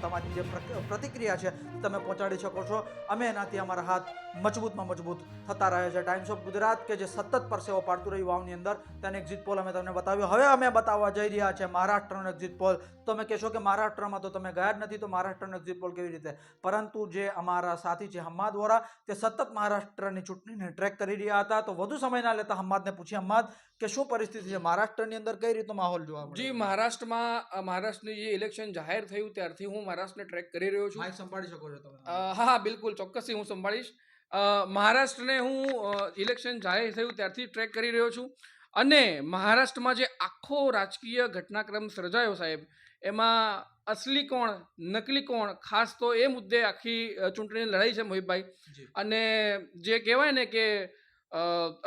તમારી જે પ્રતિક્રિયા છે તમે પહોંચાડી શકો છો. અમે એનાથી અમારા હાથ મજબૂતમાં મજબૂત થતા રહે છે. ટાઈમ્સ ઓફ ગુજરાત કે જે સતત પરસેવો પાડતું રહ્યું વાવની અંદર, તેને એક્ઝિટ પોલ અમે તમને બતાવ્યો. હવે અમે બતાવવા જઈ રહ્યા છે મહારાષ્ટ્રનો એક્ઝિટ પોલ. તમે કહેશો કે મહારાષ્ટ્રમાં તો તમે ગયા જ નથી, તો મહારાષ્ટ્રનો એક્ઝિટ પોલ કેવી રીતે? પરંતુ જે અમારા સાથી છે હમ્માદ વોરા, તે સતત મહારાષ્ટ્રની ચૂંટણીને ટ્રેક કરી રહ્યા હતા. તો વધુ સમય ના લેતા હમ્માદને પૂછીએ, હમ્માદ કે શું પરિસ્થિતિ છે મહારાષ્ટ્રની અંદર, કઈ રીતનો માહોલ જોવા મળે? જી, મહારાષ્ટ્રની જે ઇલેક્શન જાહેર થયું ત્યારથી હું મહારાષ્ટ્રને ટ્રેક કરી રહ્યો છું. માઇક સંભાળી શકો છો તમે? હા, બિલકુલ, ચોક્કસથી હું સંભાળીશ. મહારાષ્ટ્રને હું ઇલેક્શન જાહેર થયું ત્યારથી ટ્રેક કરી રહ્યો છું અને મહારાષ્ટ્રમાં જે આખો રાજકીય ઘટનાક્રમ સર્જાયો સાહેબ, એમાં અસલી કોણ, નકલી કોણ, ખાસ તો એ મુદ્દે આખી ચૂંટણીની લડાઈ છે મોહિતભાઈ. અને જે કહેવાય ને કે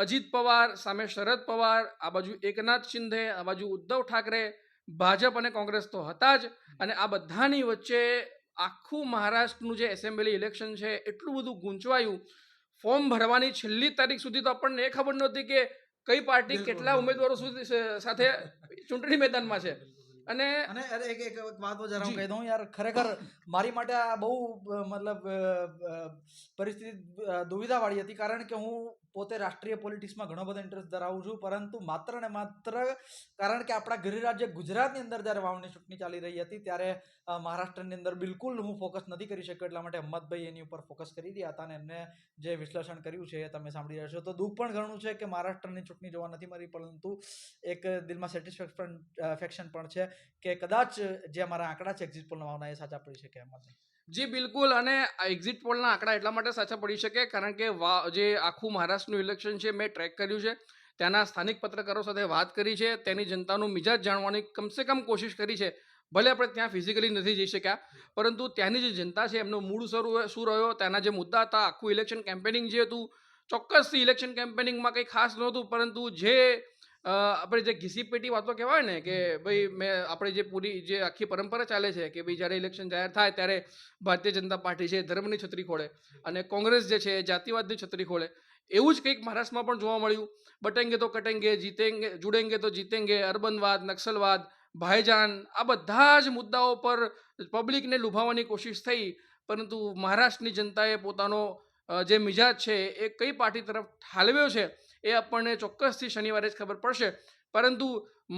અજીત પવાર સામે શરદ પવાર, આ બાજુ એકનાથ શિંદે, આ બાજુ ઉદ્ધવ ઠાકરે, ભાજપ અને કોંગ્રેસ તો હતા જ. અને આ બધાની વચ્ચે આખું મહારાષ્ટ્રનું જે એસેમ્બલી ઇલેક્શન છે એટલું બધું ગૂંચવાયું. ફોર્મ ભરવાની છેલ્લી તારીખ સુધી તો આપણને એ ખબર નહોતી કે કઈ પાર્ટી કેટલા ઉમેદવારો સાથે ચૂંટણી મેદાનમાં છે. અને એક વાત જરા હું કહી દઉં યાર, ખરેખર મારી માટે આ બહુ મતલબ પરિસ્થિતિ દુવિધા વાળી હતી, કારણ કે હું પોતે રાષ્ટ્રીય પોલિટિક્સમાં ઘણો બધો ઇન્ટરેસ્ટ ધરાવું છું, પરંતુ માત્ર ને માત્ર કારણ કે આપણા ગૃહ રાજ્ય ગુજરાતની અંદર જ્યારે વાવની ચૂંટણી ચાલી રહી હતી ત્યારે મહારાષ્ટ્રની અંદર બિલકુલ હું ફોકસ નથી કરી શક્યો, એટલા માટે હિંમતભાઈ એની ઉપર ફોકસ કરી રહ્યા હતા અને એમને જે વિશ્લેષણ કર્યું છે એ તમે સાંભળી રહ્યા છો. તો દુઃખ પણ ઘણું છે કે મહારાષ્ટ્રની ચૂંટણી જોવા નથી મળી, પરંતુ એક દિલમાં સેટિસ્ફેક્શન પણ છે કે કદાચ જે અમારા આંકડા છે એક્ઝિટ પોલના વાવના એ સાચા પડી શકે એમ નથી. જી બિલકુલ, અને એક્ઝિટ પોલના આંકડા એટલા માટે સાચા પડી શકે કારણ કે જે આખું મહારાષ્ટ્રનું ઇલેક્શન છે મેં ટ્રેક કર્યું છે, ત્યાંના સ્થાનિક પત્રકારો સાથે વાત કરી છે, તેની જનતાનું મિજાજ જાણવાની કમસે કમ કોશિશ કરી છે. ભલે આપણે ત્યાં ફિઝિકલી નથી જઈ શક્યા, પરંતુ ત્યાંની જે જનતા છે એમનો મૂળ શું રહ્યો, ત્યાંના જે મુદ્દા હતા, આખું ઇલેક્શન કેમ્પેનિંગ જે હતું, ચોક્કસથી ઇલેક્શન કેમ્પેનિંગમાં કંઈ ખાસ નહોતું, પરંતુ જે આપણે જે ઘીસી પેટી વાતો કહેવાય ને કે ભાઈ આપણે જે પૂરી જે આખી પરંપરા ચાલે છે કે ભાઈ જ્યારે ઇલેક્શન જાહેર થાય ત્યારે ભારતીય જનતા પાર્ટી છે ધર્મની છત્રી ખોળે અને કોંગ્રેસ જે છે જાતિવાદની છત્રી ખોળે, એવું જ કંઈક મહારાષ્ટ્રમાં પણ જોવા મળ્યું. બટેંગે તો કટેંગે, જીતેંગે જુડેંગે તો જીતેંગે, અર્બનવાદ, નક્સલવાદ, ભાઈજાન, આ બધા જ મુદ્દાઓ પર પબ્લિકને લુભાવવાની કોશિશ થઈ, પરંતુ મહારાષ્ટ્રની જનતાએ પોતાનો જે મિજાજ છે એ કઈ પાર્ટી તરફ ઠાલવ્યો છે એ આપણને ચોક્કસથી શનિવારે જ ખબર પડશે. પરંતુ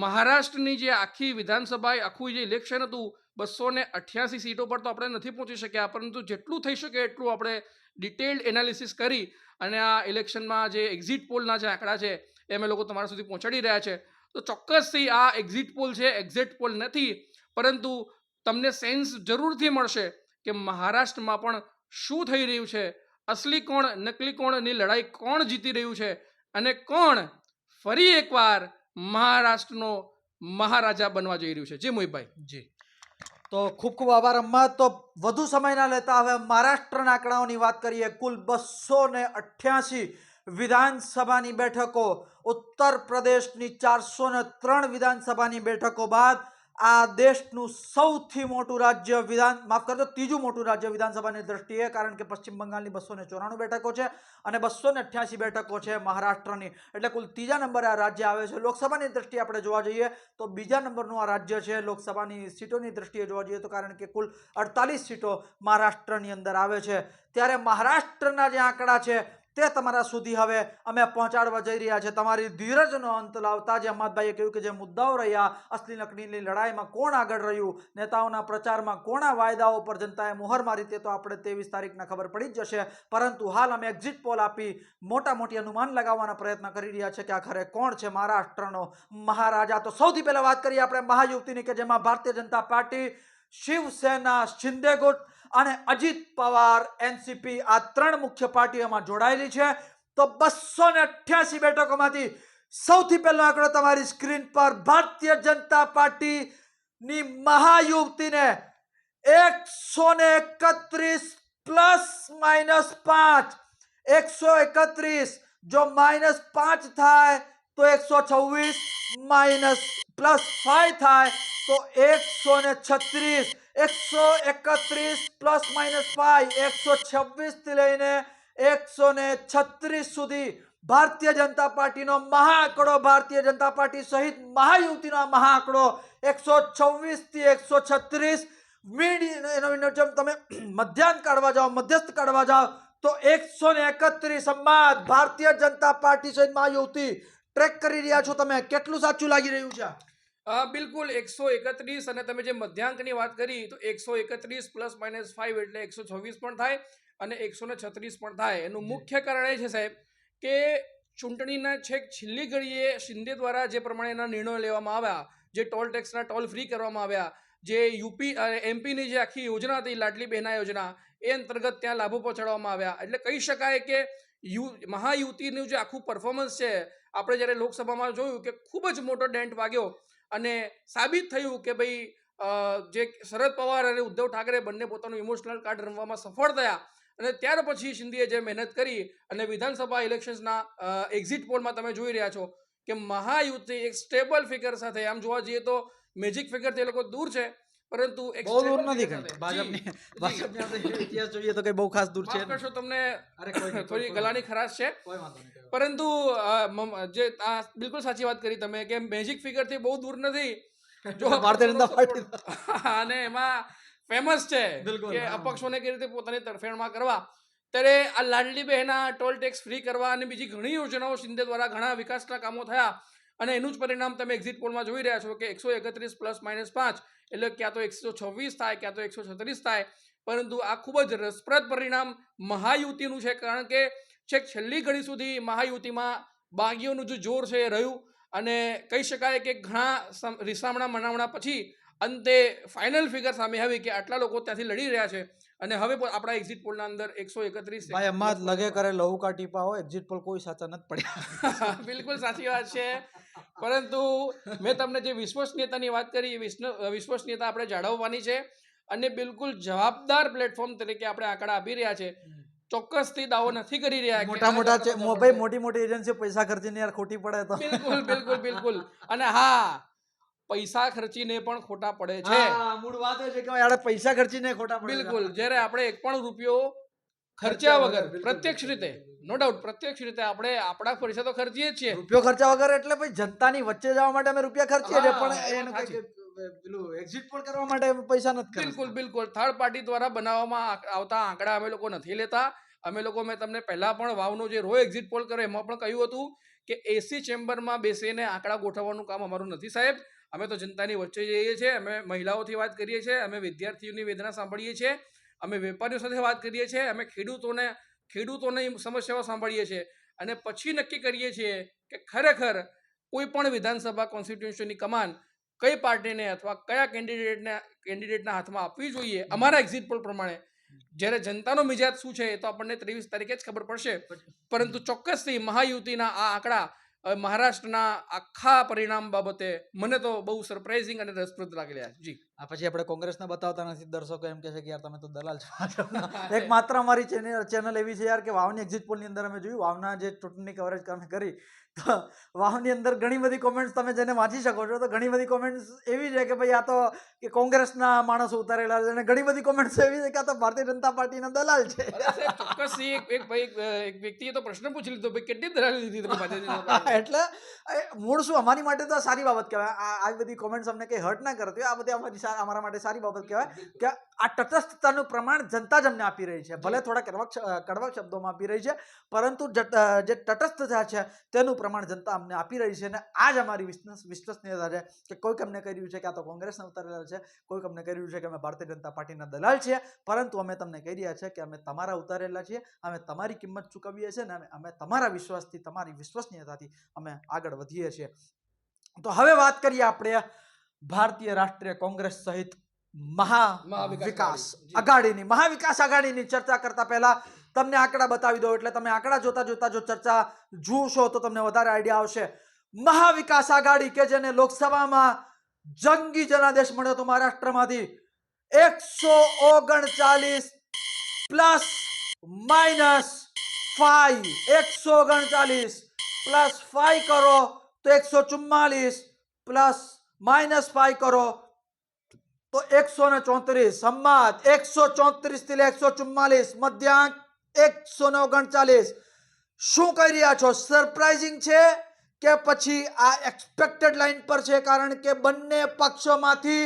મહારાષ્ટ્રની જે આખી વિધાનસભા આખું જે ઇલેક્શન હતું 288 સીટો પર તો આપણે નથી પહોંચી શક્યા, પરંતુ જેટલું થઈ શકે એટલું આપણે ડિટેલ્ડ એનાલિસિસ કરી અને આ ઇલેક્શનમાં જે એક્ઝિટ પોલના જે આંકડા છે એ અમે લોકો તમારા સુધી પહોંચાડી રહ્યા છે. તો ચોક્કસથી આ એક્ઝિટ પોલ છે, એક્ઝેક્ટ પોલ નથી, પરંતુ તમને સેન્સ જરૂરથી મળશે કે મહારાષ્ટ્રમાં પણ શું થઈ રહ્યું છે, અસલી કોણ નકલી કોણની લડાઈ કોણ જીતી રહ્યું છે અને કોણ ફરી એકવાર મહારાષ્ટ્રનો મહારાજા બનવા જઈ રહ્યું છે. જી મોહિતભાઈ. જી, તો ખૂબ ખૂબ આભાર અમ્મા. તો વધુ સમય ના લેતા હવે મહારાષ્ટ્રના આંકડાઓની વાત કરીએ. કુલ 288 વિધાનસભાની બેઠકો, ઉત્તર પ્રદેશની 403 વિધાનસભાની બેઠકો બાદ આ દેશનું સૌથી મોટું રાજ્ય ત્રીજું મોટું રાજ્ય વિધાનસભાની દ્રષ્ટિએ, કારણ કે પશ્ચિમ બંગાળની 294 બેઠકો છે અને 288 બેઠકો છે મહારાષ્ટ્રની, એટલે કુલ ત્રીજા નંબરે આ રાજ્ય આવે છે. લોકસભાની દ્રષ્ટિએ આપણે જોવા જઈએ તો બીજા નંબરનું આ રાજ્ય છે લોકસભાની સીટોની દ્રષ્ટિએ જોવા જઈએ તો, કારણ કે કુલ 48 સીટો મહારાષ્ટ્રની અંદર આવે છે. ત્યારે મહારાષ્ટ્રના જે આંકડા છે તે તમારા સુધી હવે અમે પહોંચાડવા જઈ રહ્યા છે. તમારી ધીરજનો અંત લાવતા જે અહમદભાઈએ કહ્યું કે જે મુદ્દાઓ રહ્યા, અસલી નકલીની લડાઈમાં કોણ આગળ રહ્યું, નેતાઓના પ્રચારમાં કોના વાયદાઓ પર જનતાએ મોહર મારી, તે તો આપણે 23 તારીખના ખબર પડી જ જશે. પરંતુ હાલ અમે એક્ઝિટ પોલ આપી મોટી અનુમાન લગાવવાના પ્રયત્ન કરી રહ્યા છે કે આખરે કોણ છે મહારાષ્ટ્રનો મહારાજા. તો સૌથી પહેલા વાત કરીએ આપણે મહાયુતિની, કે જેમાં ભારતીય જનતા પાર્ટી, શિવસેના, શિંદે ગુટ અને અજીત પવાર એનસીપી આ 3 મુખ્ય પાર્ટીઓમાં જોડાયેલી છે. તો 288 બેઠકોમાંથી સૌથી પહેલો આંકડો તમારી સ્ક્રીન પર, ભારતીય જનતા પાર્ટીની મહાયુતિને 131 પ્લસ માઇનસ 5, 131 જો -5 થાય તો 126, માઇનસ +5 થાય તો 136, 131 પ્લસ માઇનસ 5, 126 થી લઈને 136 સુધી ભારતીય જનતા પાર્ટીનો મહાઆંકડો, ભારતીય જનતા પાર્ટી સહિત મહાયુતિનો મહાઆંકડો 126 થી 136. તમે મધ્યાંક કાઢવા જાઓ, મધ્યસ્થ કાઢવા જાઓ તો 131 અંબાદ ભારતીય જનતા પાર્ટી સહિત મહાયુતિ ટ્રેક કરી રહ્યા છો તમે. કેટલું સાચું લાગી રહ્યું છે? બિલકુલ 131, અને તમે જે મધ્યાંકની વાત કરી તો 131 પ્લસ માઇનસ 5 એટલે 126 પણ થાય અને 136 પણ થાય. એનું મુખ્ય કારણ એ છે સાહેબ કે ચૂંટણીના છેલ્લી ઘડીએ શિંદે દ્વારા જે પ્રમાણેના નિર્ણયો લેવામાં આવ્યા, જે ટોલ ટેક્સના ટોલ ફ્રી કરવામાં આવ્યા, જે યુપી અને એમપીની જે આખી યોજના હતી લાડલી બહેના યોજના, એ અંતર્ગત ત્યાં લાભો પહોંચાડવામાં આવ્યા. એટલે કહી શકાય કે મહાયુતિનું જે આખું પરફોર્મન્સ છે, આપણે જ્યારે લોકસભામાં જોયું કે ખૂબ જ મોટો ડેન્ટ વાગ્યો અને સાબિત થયું કે ભાઈ જે શરદ પવાર અને ઉદ્ધવ ઠાકરે બંને પોતાનું ઇમોશનલ કાર્ડ રમવામાં સફળ થયા. અને ત્યાર પછી શિંદેએ જે મહેનત કરી અને વિધાનસભા ઇલેક્શન્સના એક્ઝિટ પોલમાં તમે જોઈ રહ્યા છો કે મહાયુતિ એક સ્ટેબલ ફિગર સાથે, આમ જોવા જઈએ તો મેજિક ફિગર તે લોકો દૂર છે, પરંતુ એક બહુ દૂર નથી. ભાજપની આપણે ઇતિહાસ જોઈએ તો કઈ બહુ ખાસ દૂર છે. માફ કરશો, તમને થોડી ગલાની ખરાશ છે, પરંતુ જે બિલકુલ સાચી વાત કરી તમે કે મેજિક ફિગર થી બહુ દૂર નથી. જો ભારતીય જનતા પાર્ટી અને એમાં ફેમસ છે કે અપક્ષોને કેવી રીતે પોતાની તરફેણમાં કરવા. ત્યારે આ લાડલી બહેના ટોલ ટેક્સ ફ્રી કરવા અને બીજી ઘણી યોજનાઓ શિંદે દ્વારા ઘણા વિકાસના કામો થયા અને એનું જ પરિણામ તમે એક્ઝિટ પોલમાં જોઈ રહ્યા છો કે 131 +-5 એટલે ક્યાં તો 126 થાય ક્યાં તો 136 થાય. પરંતુ આ ખૂબ જ રસપ્રદ પરિણામ મહાયુતિનું છે, કારણ કે છેક છેલ્લી ઘડી સુધી મહાયુતિમાં બાગીઓનું જે જોર છે એ રહ્યું અને કહી શકાય કે ઘણા રીસામણા મનામણા પછી અંતે ફાઇનલ ફિગર સામે આવી કે આટલા લોકો ત્યાંથી લડી રહ્યા છે અને હવે આપણા એક્ઝિટ પોલના અંદર 131 ભાઈ અમાર લગે કરે લહુ કા ટીપા હોય એક્ઝિટ પોલ કોઈ સાચા નથી પડ્યા. બિલકુલ સાચી વાત છે. પરંતુ મેં તમને જે વિશ્વસનીયતાની વાત કરી એ વિશ્વસનીયતા આપણે જાળવવાની છે અને બિલકુલ જવાબદાર પ્લેટફોર્મ તરીકે આપણે આંકડા આપી રહ્યા છે. ચોક્કસથી દાવો નથી કરી રહ્યા કે ભાઈ મોટી એજન્સી પૈસા ખર્ચીને યાર ખોટી પડે તો બિલકુલ બિલકુલ બિલકુલ. અને હા, પૈસા ખર્ચીને પણ ખોટા પડે છે. મૂળ વાત એ છે કે યાર પૈસા ખર્ચીને ખોટા પડે. બિલકુલ. જ્યારે આપણે એક પણ રૂપિયો ખર્ચ્યા વગર પ્રત્યક્ષ રીતે, નો ડાઉટ પ્રત્યક્ષ રીતે આપણે આપણા પૈસા તો ખર્ચીએ જ છીએ. રૂપિયો ખર્ચા વગર એટલે ભાઈ જનતાની વચ્ચે જવા માટે અમે રૂપિયા ખર્ચીએ છીએ, હા, પણ એનું પેલું એક્ઝિટ પોલ કરવા માટે અમે પૈસા નથી બિલકુલ બિલકુલ. થર્ડ પાર્ટી દ્વારા બનાવવામાં આવતા આંકડા અમે લોકો નથી લેતા. અમે લોકો, મેં તમને પહેલા પણ વાવનો જે રો એક્ઝિટ પોલ કર્યો એમાં પણ કહ્યું હતું કે એસી ચેમ્બરમાં બેસીને આંકડા ગોઠવવાનું કામ અમારું નથી સાહેબ. અમે તો જનતાની વચ્ચે જઈએ છીએ, અમે મહિલાઓથી વાત કરીએ છીએ, અમે વિદ્યાર્થીઓની વેદના સાંભળીએ છીએ, અમે વેપારીઓ સાથે વાત કરીએ છીએ, અમે ખેડૂતોની સમસ્યાઓ સાંભળીએ છીએ અને પછી નક્કી કરીએ છીએ કે ખરેખર કોઈ પણ વિધાનસભા કોન્સ્ટિટ્યુશનની કમાન કઈ પાર્ટીને અથવા કયા કેન્ડિડેટના હાથમાં આપવી જોઈએ અમારા એક્ઝિટ પોલ પ્રમાણે. જ્યારે જનતાનો મિજાજ શું છે એ તો આપણને 23 તારીખે જ ખબર પડશે. પરંતુ ચોક્કસથી મહાયુતિના આ આંકડા મહારાષ્ટ્રના આખા પરિણામ બાબતે મને તો બહુ સરપ્રાઇઝિંગ અને રસપ્રદ લાગેલા. જી. આ પછી આપણે કોંગ્રેસને બતાવતા નથી, દર્શકો એમ કહે છે કે યાર તમે તો દલાલ છો. એક માત્ર અમારી ચેનલ એવી છે યાર કે વાવની એક્ઝિટ પોલની અંદર અમે જોયું, વાવના જે ચૂંટણી કવરેજ અમે કરી તો વાવની અંદર ઘણી બધી કોમેન્ટ્સ તમે જેને વાંચી શકો છો તો ઘણી બધી કોમેન્ટ્સ એવી છે કે ભાઈ આ તો કે કોંગ્રેસના માણસો ઉતારેલા છે અને ઘણી બધી કોમેન્ટ્સ એવી છે કે આ તો ભારતીય જનતા પાર્ટીના દલાલ છે. ચોક્કસથી એક વ્યક્તિએ તો પ્રશ્ન પૂછી લીધો, ભાઈ કેટલી દલાલી લીધી તમે ભારતીય જનતા પાર્ટી? એટલે મૂળ શું, અમારી માટે તો સારી બાબત કહેવાય. આવી બધી કોમેન્ટ્સ અમને કંઈ હર્ટ ના કરતી હોય, આ બધી અમારા માટે સારી બાબત કહેવાય કે આ તટસ્થતાનું પ્રમાણ જનતા જ અમને આપી રહી છે. ભલે થોડા કડવા શબ્દોમાં આપી રહી છે, પરંતુ જે તટસ્થતા છે તેનું પ્રમાણ જનતા અમને આપી રહી છે અને આ જ અમારી વિશ્વસનીયતા છે કે કોઈક અમને કહી રહ્યું છે કે આ તો કોંગ્રેસના ઉતારેલા છે, કોઈક અમને કહી રહ્યું છે કે અમે ભારતીય જનતા પાર્ટીના દલાલ છીએ, પરંતુ અમે તમને કહી રહ્યા છે કે અમે તમારા ઉતારેલા છીએ, અમે તમારી કિંમત ચૂકવીએ છીએ અને અમે તમારા વિશ્વાસથી, તમારી વિશ્વસનીયતાથી અમે આગળ વધીએ છીએ. તો હવે વાત કરીએ આપણે ભારતીય રાષ્ટ્રીય કોંગ્રેસ સહિત મહાવિકાસ આઘાડીની ચર્ચા કરતા પહેલા તમને આંકડા બતાવી દો, એટલે તમે આંકડા જોતા જો ચર્ચા જોશો તો તમને વધારે આઈડિયા આવશે. મહાવિકાસ આઘાડી કે જેને લોકસભામાં જંગી જનાદેશ મળ્યો હતો મહારાષ્ટ્રમાંથી 139 +-5, 139 +5 કરો તો 144 +-5 કરો તો 134. સંમત. 134 થી 144, મધ્યાંક 139. શું કહી રહ્યા છો? સરપ્રાઇઝિંગ છે કે પછી આ એક્સપેક્ટેડ લાઈન પર છે? કારણ કે બંને પક્ષોમાંથી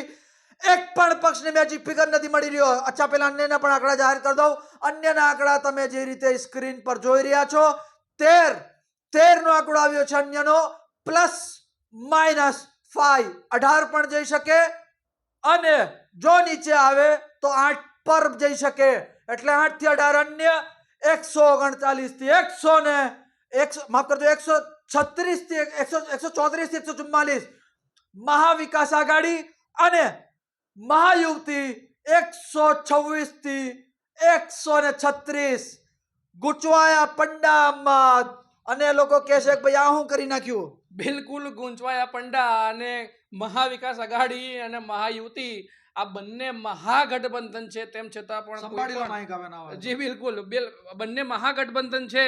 એક પણ પક્ષને મેજિક ફિગર નથી મળી રહ્યો. અચ્છા, પેલા અન્યના પણ આંકડા જાહેર કરી દઉં. અન્યના આંકડા તમે જે રીતે સ્ક્રીન પર જોઈ રહ્યા છો, 13 નો આંકડો આવ્યો છે અન્યનો, +-5 18 પણ જઈ શકે અને જો નીચે આવે તો 8 પર જઈ શકે. એટલે 8 થી 18 અન્ય, 139 થી 100 ને માફ કરજો 136 થી 134 થી 144 મહાવિકાસ આઘાડી અને મહાયુતિ 126 થી 136 ગુચવાયા પંડા મત. અને લોકો કહે છે કે ભાઈ આ હું કરી નાખ્યું. બિલકુલ ગુંચવાયા પંડા. અને મહાવિકાસ આઘાડી અને મહાયુતિ આ બંને મહાગઠબંધન છે, તેમ છતાં પણ જી બિલકુલ બંને મહાગઠબંધન છે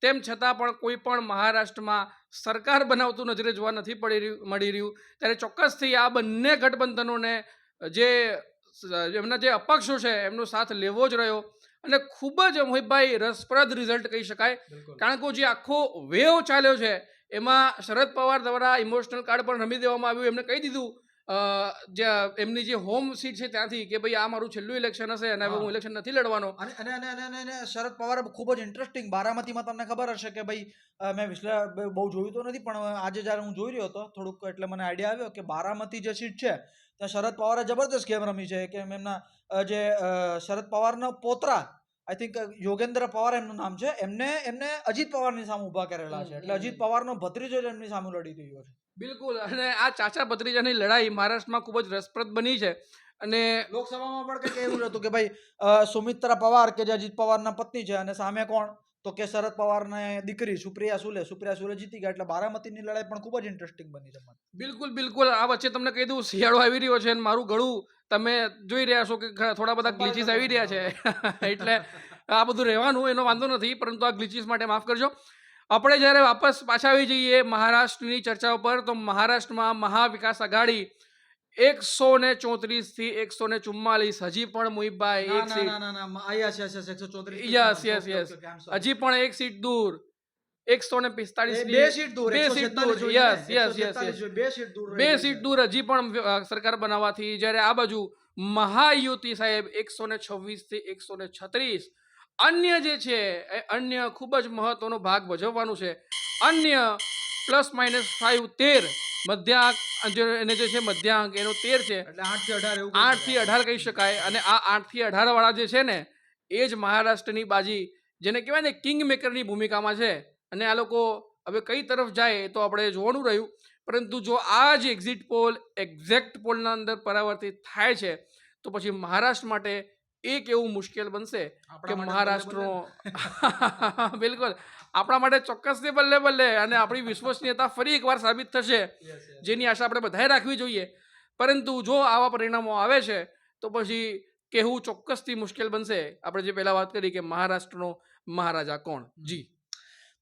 તેમ છતાં પણ કોઈ પણ મહારાષ્ટ્રમાં સરકાર બનાવતું નજરે જોવા નથી મળી રહ્યું. ત્યારે ચોક્કસથી આ બંને ગઠબંધનોને એમના જે અપક્ષો છે એમનો સાથ લેવો જ રહ્યો અને ખૂબ જ મોહિતભાઈ રસપ્રદ રિઝલ્ટ કહી શકાય. કારણ કે જે આખો વેવ ચાલ્યો છે એમાં શરદ પવાર દ્વારા ઇમોશનલ કાર્ડ પણ રમી દેવામાં આવ્યું. એમને કહી દીધું જે એમની જે હોમ સીટ છે ત્યાંથી કે ભાઈ આ મારું છેલ્લું ઇલેક્શન હશે અને હવે હું ઇલેક્શન નથી લડવાનો. અને શરદ પવારે ખૂબ જ ઇન્ટરેસ્ટિંગ બારામતીમાં તમને ખબર હશે કે ભાઈ મેં બહુ જોયું તો નથી પણ આજે જ્યારે હું જોઈ રહ્યો હતો થોડુંક એટલે મને આઈડિયા આવ્યો કે બારામતી જે સીટ છે ત્યાં શરદ પવારે જબરદસ્ત ગેમ રમી છે કે એમના જે શરદ પવારના પોતરા આઈ થિંક યોગેન્દ્ર પવાર એમનું નામ છે એમને અજીત પવારની સામે ઊભા કરેલા છે એટલે અજીત પવારનો ભત્રીજો જ એમની સામે લડી રહ્યો છે. બિલકુલ, અને આ ચાચા ભત્રીજાની લડાઈ મહારાષ્ટ્રમાં ખૂબ જ રસપ્રદ બની છે. અને લોકસભામાં પણ કંઈક એવું હતું કે ભાઈ સુમિત્રા પવાર કે જે અજીત પવારના પત્ની છે અને સામે કોણ તો કે શરદ પવારની દીકરી સુપ્રિયા સુલે જીતી ગયા એટલે બારામતીની લડાઈ પણ ખૂબ જ ઇન્ટરેસ્ટિંગ બની છે. બિલકુલ આ વચ્ચે તમને કહી દઉં શિયાળો આવી રહ્યો છે અને મારું ગળું તમે જોઈ રહ્યા છો કે થોડા બધા ગ્લિચીસ આવી રહ્યા છે એટલે આ બધું રહેવાનું એનો વાંધો નથી, પરંતુ આ ગ્લિચીસ માટે માફ કરજો. આપણે જ્યારે વાપસ પાછા આવી જઈએ મહારાષ્ટ્રની ચર્ચા ઉપર, તો મહારાષ્ટ્રમાં મહાવિકાસ આઘાડી 134 થી 144 હજી પણ મોહિબભાઈ એક સીટ હજી પણ એક સીટ દૂર 145 બે સીટ દૂર હજી પણ સરકાર બનાવવાથી. જ્યારે આ બાજુ મહાયુતિ સાહેબ 126 થી 136 અન્ય જે છે એ અન્ય ખૂબ જ મહત્વનો ભાગ ભજવવાનું છે. અન્ય ±5 13 મધ્યાંક એને જે છે મધ્યાંક એનો 13 છે એટલે 8 થી 18 8 થી 18 કહી શકાય. અને આ 8 થી 18 વાળા જે છે ને એ જ મહારાષ્ટ્રની બાજી જેને કહેવાય ને કિંગ મેકરની ભૂમિકામાં છે. અને આ લોકો હવે કઈ તરફ જાય તો આપણે જોવાનું રહ્યું, પરંતુ જો આ જ એક્ઝિટ પોલ એક્ઝેક્ટ પોલના અંદર પરાવર્તિત થાય છે તો પછી મહારાષ્ટ્ર માટે એક એવું મુશ્કેલ બનશે કે મહારાષ્ટ્રનો બિલકુલ આપણા માટે ચોક્કસથી બલ્લે અને આપણી વિશ્વસનીયતા ફરી એકવાર સાબિત થશે, જેની આશા આપણે બધાએ રાખવી જોઈએ. પરંતુ જો આવા પરિણામો આવે છે તો પછી કહેવું ચોક્કસથી મુશ્કેલ બનશે. આપણે જે પહેલા વાત કરી કે મહારાષ્ટ્રનો મહારાજા કોણ. જી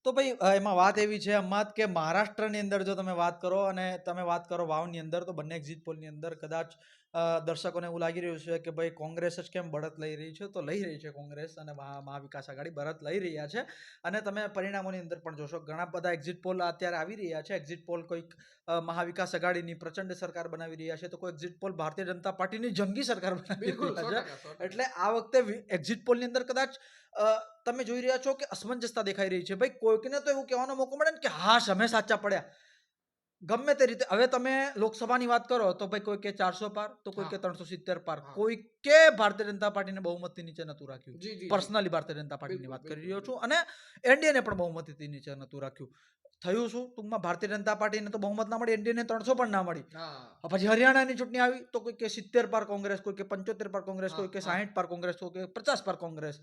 તો ભાઈ એમાં વાત એવી છે અમત કે મહારાષ્ટ્રની અંદર જો તમે વાત કરો અને તમે વાત કરો વાવની અંદર તો બંને એક્ઝિટ પોલની અંદર કદાચ દર્શકોને એવું લાગી રહ્યું છે કે ભાઈ કોંગ્રેસ જ કેમ બળત લઈ રહી છે, તો લઈ રહી છે કોંગ્રેસ અને મહાવિકાસ આઘાડી બળત લઈ રહ્યા છે. અને તમે પરિણામોની અંદર પણ જોશો ઘણા બધા એક્ઝિટ પોલ અત્યારે આવી રહ્યા છે. એક્ઝિટ પોલ કોઈક મહાવિકાસ આઘાડીની પ્રચંડ સરકાર બનાવી રહ્યા છે તો કોઈ એક્ઝિટ પોલ ભારતીય જનતા પાર્ટીની જંગી સરકાર બનાવી રહ્યા છે. એટલે આ વખતે એક્ઝિટ પોલની અંદર કદાચ તમે જોઈ રહ્યા છો કે અસમંજસતા દેખાઈ રહી છે. ભાઈ કોઈકને તો એવું કહેવાનો મોકો મળે ને કે હા અમે સાચા પડ્યા ગમે તે રીતે. હવે તમે લોકસભાની વાત કરો તો ભાઈ કોઈ કે 400 પાર તો કોઈ કે 370 પાર, કોઈ કે ભારતીય જનતા પાર્ટીને બહુમતથી નીચે નતું રાખ્યું. પર્સનલી ભારતીય જનતા પાર્ટીની વાત કરી રહ્યો છું અને એનડીએને પણ બહુમતીથી નીચે નતું રાખ્યું. થયું શું ટૂંકમાં ભારતીય જનતા પાર્ટીને તો બહુમત ના મળી, એનડીએને 300 પણ ના મળી. પછી હરિયાણાની ચૂંટણી આવી તો કોઈ કે 70 પાર કોંગ્રેસ, કોઈ કે 75 પાર કોંગ્રેસ, કોઈ કે 60 પાર કોંગ્રેસ, કોઈ કે 50 પાર કોંગ્રેસ.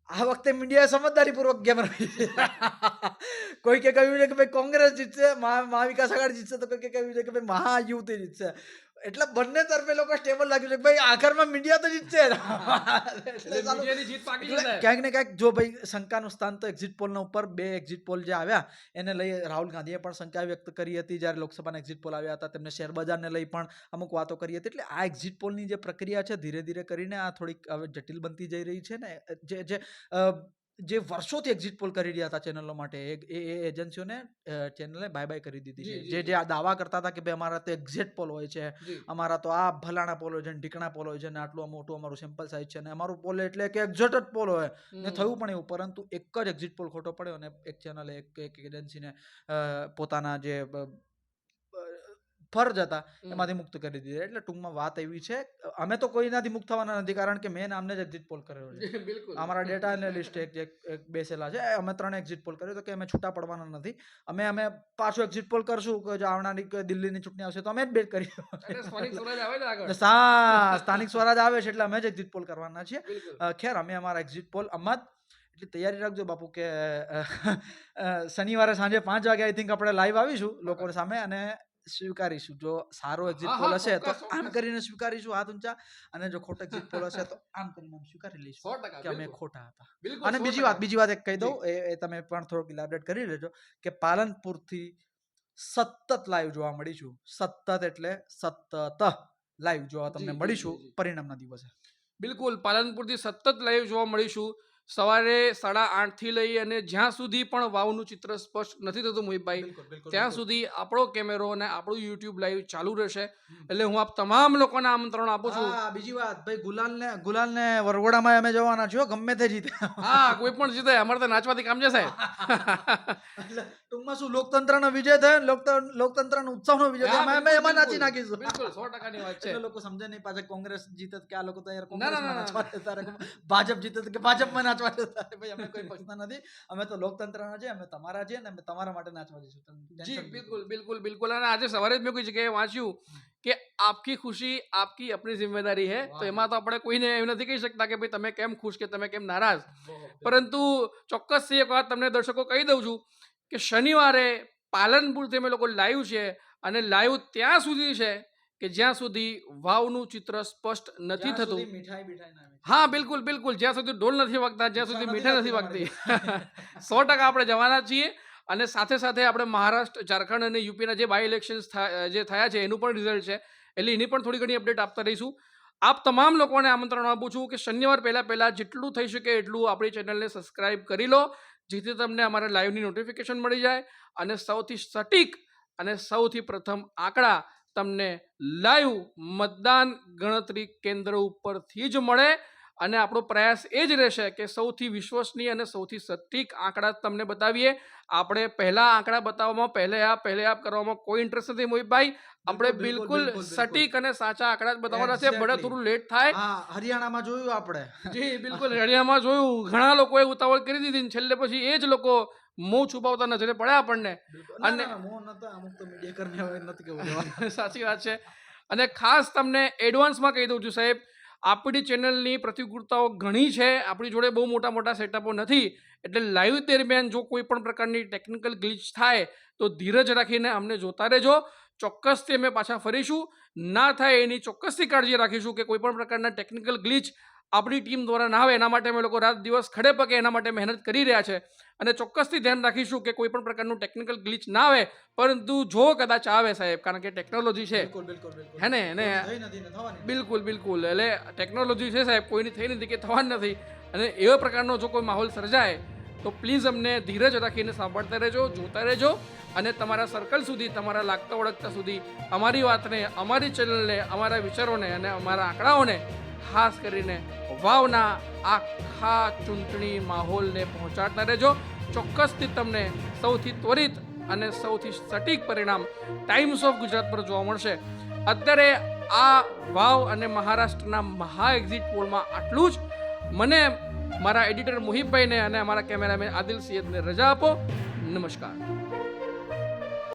આ વખતે મીડિયાએ સમજદારીપૂર્વક ગેમ રમી છે. કોઈ કે કહ્યું છે કે ભાઈ કોંગ્રેસ જીતશે, મહાવિકાસ આઘાડી જીતશે, તો કોઈ કે કહ્યું છે કે ભાઈ મહાયુતિ જીતશે. એટલે બંને તરફે લોકો સ્ટેબલ લાગ્યું છે ભાઈ આખરમાં મીડિયા તો જીતશે. ક્યાંક ને ક્યાંક જો ભાઈ શંકાનું સ્થાન તો એક્ઝિટ પોલના ઉપર બે એક્ઝિટ પોલ જે આવ્યા એને લઈ રાહુલ ગાંધીએ પણ શંકા વ્યક્ત કરી હતી જ્યારે લોકસભાના એક્ઝિટ પોલ આવ્યા હતા. તેમને શેરબજારને લઈ પણ અમુક વાતો કરી હતી. એટલે આ એક્ઝિટ પોલની જે પ્રક્રિયા છે ધીરે ધીરે કરીને આ થોડીક હવે જટિલ બનતી જઈ રહી છે ને. જે વર્ષોથી એક્ઝિટ પોલ કરી રહ્યા હતા ચેનલો માટે એ એજન્સીઓને ચેનલે બાય બાય કરી દીધી છે. જે આ દાવા કરતા હતા કે ભાઈ અમારા તો એક્ઝિટ પોલ હોય છે, અમારા તો આ ભલાણા પોલ હોય છે, ઢીકણા પોલ હોય છે ને આટલું મોટું અમારું સેમ્પલ સાઇઝ છે ને અમારું પોલ એટલે કે એક્ઝેક્ટ જ પોલ હોય ને થયું પણ એવું. પરંતુ એક જ એક્ઝિટ પોલ ખોટો પડ્યો અને એક ચેનલે એક એજન્સીને પોતાના જે ફરજ હતા એમાંથી મુક્ત કરી દીધા. એટલે ટૂંકમાં વાત એવી છે અમે તો કોઈનાથી મુક્ત થવાના નથી કારણ કે મેં નામને જ એક્ઝિટ પોલ કર્યો છે. અમારા ડેટા એનાલિસ્ટ એક બેસેલા છે, અમે 3 એક્ઝિટ પોલ કર્યો તો કે અમે છૂટા પડવાના નથી. અમે પાછું એક્ઝિટ પોલ કરશું કે જો આવનારી દિલ્હીની ચૂંટણી આવશે તો અમે જ બેટ કરીશું. સ્થાનિક સ્વરાજ આવે છે એટલે અમે જ એક્ઝિટ પોલ કરવાના છીએ. ખેર અમે અમારા એક્ઝિટ પોલ એટલી તૈયારી રાખજો બાપુ કે શનિવારે સાંજે 5 વાગે આઈ થિંક આપણે લાઈવ આવીશું લોકો સામે અને સ્વીકારીશું. જો સારો એક્ઝિટ પોલ હશે તો આમ કરીને સ્વીકારીશું હાથ ઊંચા, અને જો ખોટો એક્ઝિટ પોલ હશે તો આમ કરીને સ્વીકારી લઈશું કે અમે ખોટા હતા. અને બીજી વાત એક કહી દઉં, એ તમે પણ થોડુંક ઇલાબરેટ કરી લેજો કે પાલનપુરથી સતત લાઈવ જોવા મળીશું. સતત એટલે સતત લાઈવ જોવા તમને મળીશું પરિણામના દિવસે. બિલકુલ પાલનપુરથી સતત લાઈવ જોવા મળીશું. સવારે 8:30 થી લઈ અને જ્યાં સુધી પણ વાવનું ચિત્ર સ્પષ્ટ નથી થતું મોહિતભાઈ, ત્યાં સુધી આપણો કેમેરો અને આપણું યુટ્યુબ લાઈવ ચાલુ રહેશે. એટલે હું આપ તમામ લોકોને આમંત્રણ આપું છું. હા, બીજી વાત ભાઈ, ગુલાલને વરઘોડામાં અમે જવાના છો, ગમે તે જીતે. હા, કોઈ પણ જીતે, અમારે તો નાચવાથી કામ છે સાહેબ. એટલે ટૂંકમાં શું, લોકતંત્રનો વિજય થયો ને લોકતંત્રનો ઉત્સવનો વિજય થયો, અમે એમાં નાચી નાખીશું. બિલકુલ 100%ની વાત છે. એટલે લોકો સમજે નહીં પાછા કોંગ્રેસ જીતે કે આ લોકો તો યાર ના, ના, કોંગ્રેસમાં ના, નાચવા દેતા રહે, ભાજપ જીતે કે ભાજપમાં નાચવા દેતા રહે. ભાઈ અમે કોઈ પક્ષના નથી, અમે તો લોકતંત્રના છે, અમે તમારા છીએ ને અમે તમારા માટે નાચવા દઈશું. તમે જી tension બિલકુલ બિલકુલ બિલકુલ. અને આજે સવારે જ મેં કોઈ જગ્યાએ વાંચ્યું કે આપકી ખુશી આપકી અપની જિમ્મેદારી હે. તો એમાં તો આપણે કોઈને એવું નથી કહી શકતા કે ભાઈ તમે કેમ ખુશ કે તમે કેમ નારાજ. પરંતુ ચોક્કસથી એક વાત તમને દર્શકો કહી દઉં છું કે શનિવારે પાલનપુરથી અમે લોકો લાઈવ છે, અને લાઈવ ત્યાં સુધી છે કે જ્યાં સુધી વાવનું ચિત્ર સ્પષ્ટ નથી જ્યાં થતું. સુધી મીઠાઈ ના આવે. હા બિલકુલ બિલકુલ, જ્યાં સુધી ઢોલ નથી વાગતા, જ્યાં સુધી મીઠાઈ નથી વાગતી. 100% આપણે જવાના છીએ. અને સાથે સાથે આપણે મહારાષ્ટ્ર, ઝારખંડ અને યુપીના જે બાય ઇલેક્શન્સ જે થયા છે એનું પણ રિઝલ્ટ છે, એટલે એની પણ થોડી ઘણી અપડેટ આપતા રહીશું. આપ તમામ લોકોને આમંત્રણ આપું છું કે શનિવાર પહેલા જેટલું થઈ શકે એટલું આપણી ચેનલને સબસ્ક્રાઇબ કરી લો, જેથી તમને અમારા લાઈવની નોટિફિકેશન મળી જાય અને સૌથી સટીક અને સૌથી પ્રથમ આંકડા તમને લાઈવ મતદાન ગણતરી કેન્દ્ર ઉપરથી જ મળે. અને આપણો પ્રયાસ એ જ રહેશે કે સૌથી વિશ્વસનીય અને સૌથી સટીક આંકડા તમને બતાવીએ. આપણે પહેલા આંકડા બતાવવામાં પહેલે આપ કરવામાં કોઈ ઇન્ટરેસ્ટ નથી મોહિતભાઈ. આપણે બિલકુલ સટીક અને સાચા આંકડા જ બતાવવાના છે. ભલે થોડું લેટ થાય. હા, હરિયાણામાં જોયું આપણે. જી બિલકુલ, હરિયાણામાં જોયું, ઘણા લોકોએ ઉતાવળ કરી દીધી ને છેલ્લે પછી એ જ લોકો મોં છુપાવતા નજરે પડ્યા આપણને. અને સાચી વાત છે. અને ખાસ તમને એડવાન્સમાં કહી દઉં છું સાહેબ, આપણી ચેનલની પ્રતિકૂળતાઓ ઘણી છે. આપણી જોડે બહુ મોટા સેટઅપો નથી, એટલે લાઈવ દરમિયાન જો કોઈ પણ પ્રકારની ટેકનિકલ ગ્લિચ થાય તો ધીરજ રાખીને અમને જોતા રહેજો. ચોક્કસથી અમે પાછા ફરીશું. ના થાય એની ચોક્કસથી કાળજી રાખીશું કે કોઈ પણ પ્રકારના ટેકનિકલ ગ્લિચ આપણી ટીમ દ્વારા ના આવે. એના માટે અમે લોકો રાત દિવસ ખડે પગે એના માટે મહેનત કરી રહ્યા છે. અને ચોક્કસથી ધ્યાન રાખીશું કે કોઈ પણ પ્રકારનું ટેકનિકલ ગ્લિચ ના આવે. પરંતુ જો કદાચ આવે સાહેબ, કારણ કે ટેકનોલોજી છે, હે ને, એને બિલકુલ બિલકુલ, એટલે ટેકનોલોજી છે સાહેબ, કોઈની થઈ નથી કે થવાની નથી. અને એવા પ્રકારનો જો કોઈ માહોલ સર્જાય તો પ્લીઝ અમને ધીરજ રાખીને સાંભળતા રહેજો, જોતા રહેજો. અને તમારા સર્કલ સુધી, તમારા લાગતા ઓળખતા સુધી અમારી વાતને, અમારી ચેનલને, અમારા વિચારોને અને અમારા આંકડાઓને, ખાસ કરીને વાવના આખા ચૂંટણી માહોલને પહોંચાડતા રહેજો. ચોક્કસથી તમને સૌથી ત્વરિત અને સૌથી સટીક પરિણામ ટાઈમ્સ ઓફ ગુજરાત પર જોવા મળશે. અત્યારે આ વાવ અને મહારાષ્ટ્રના મહા એક્ઝિટ પોલમાં આટલું જ. મને, મારા એડિટર મોહિતભાઈને અને અમારા કેમેરામેન આદિલ સૈયદને રજા આપો. નમસ્કાર.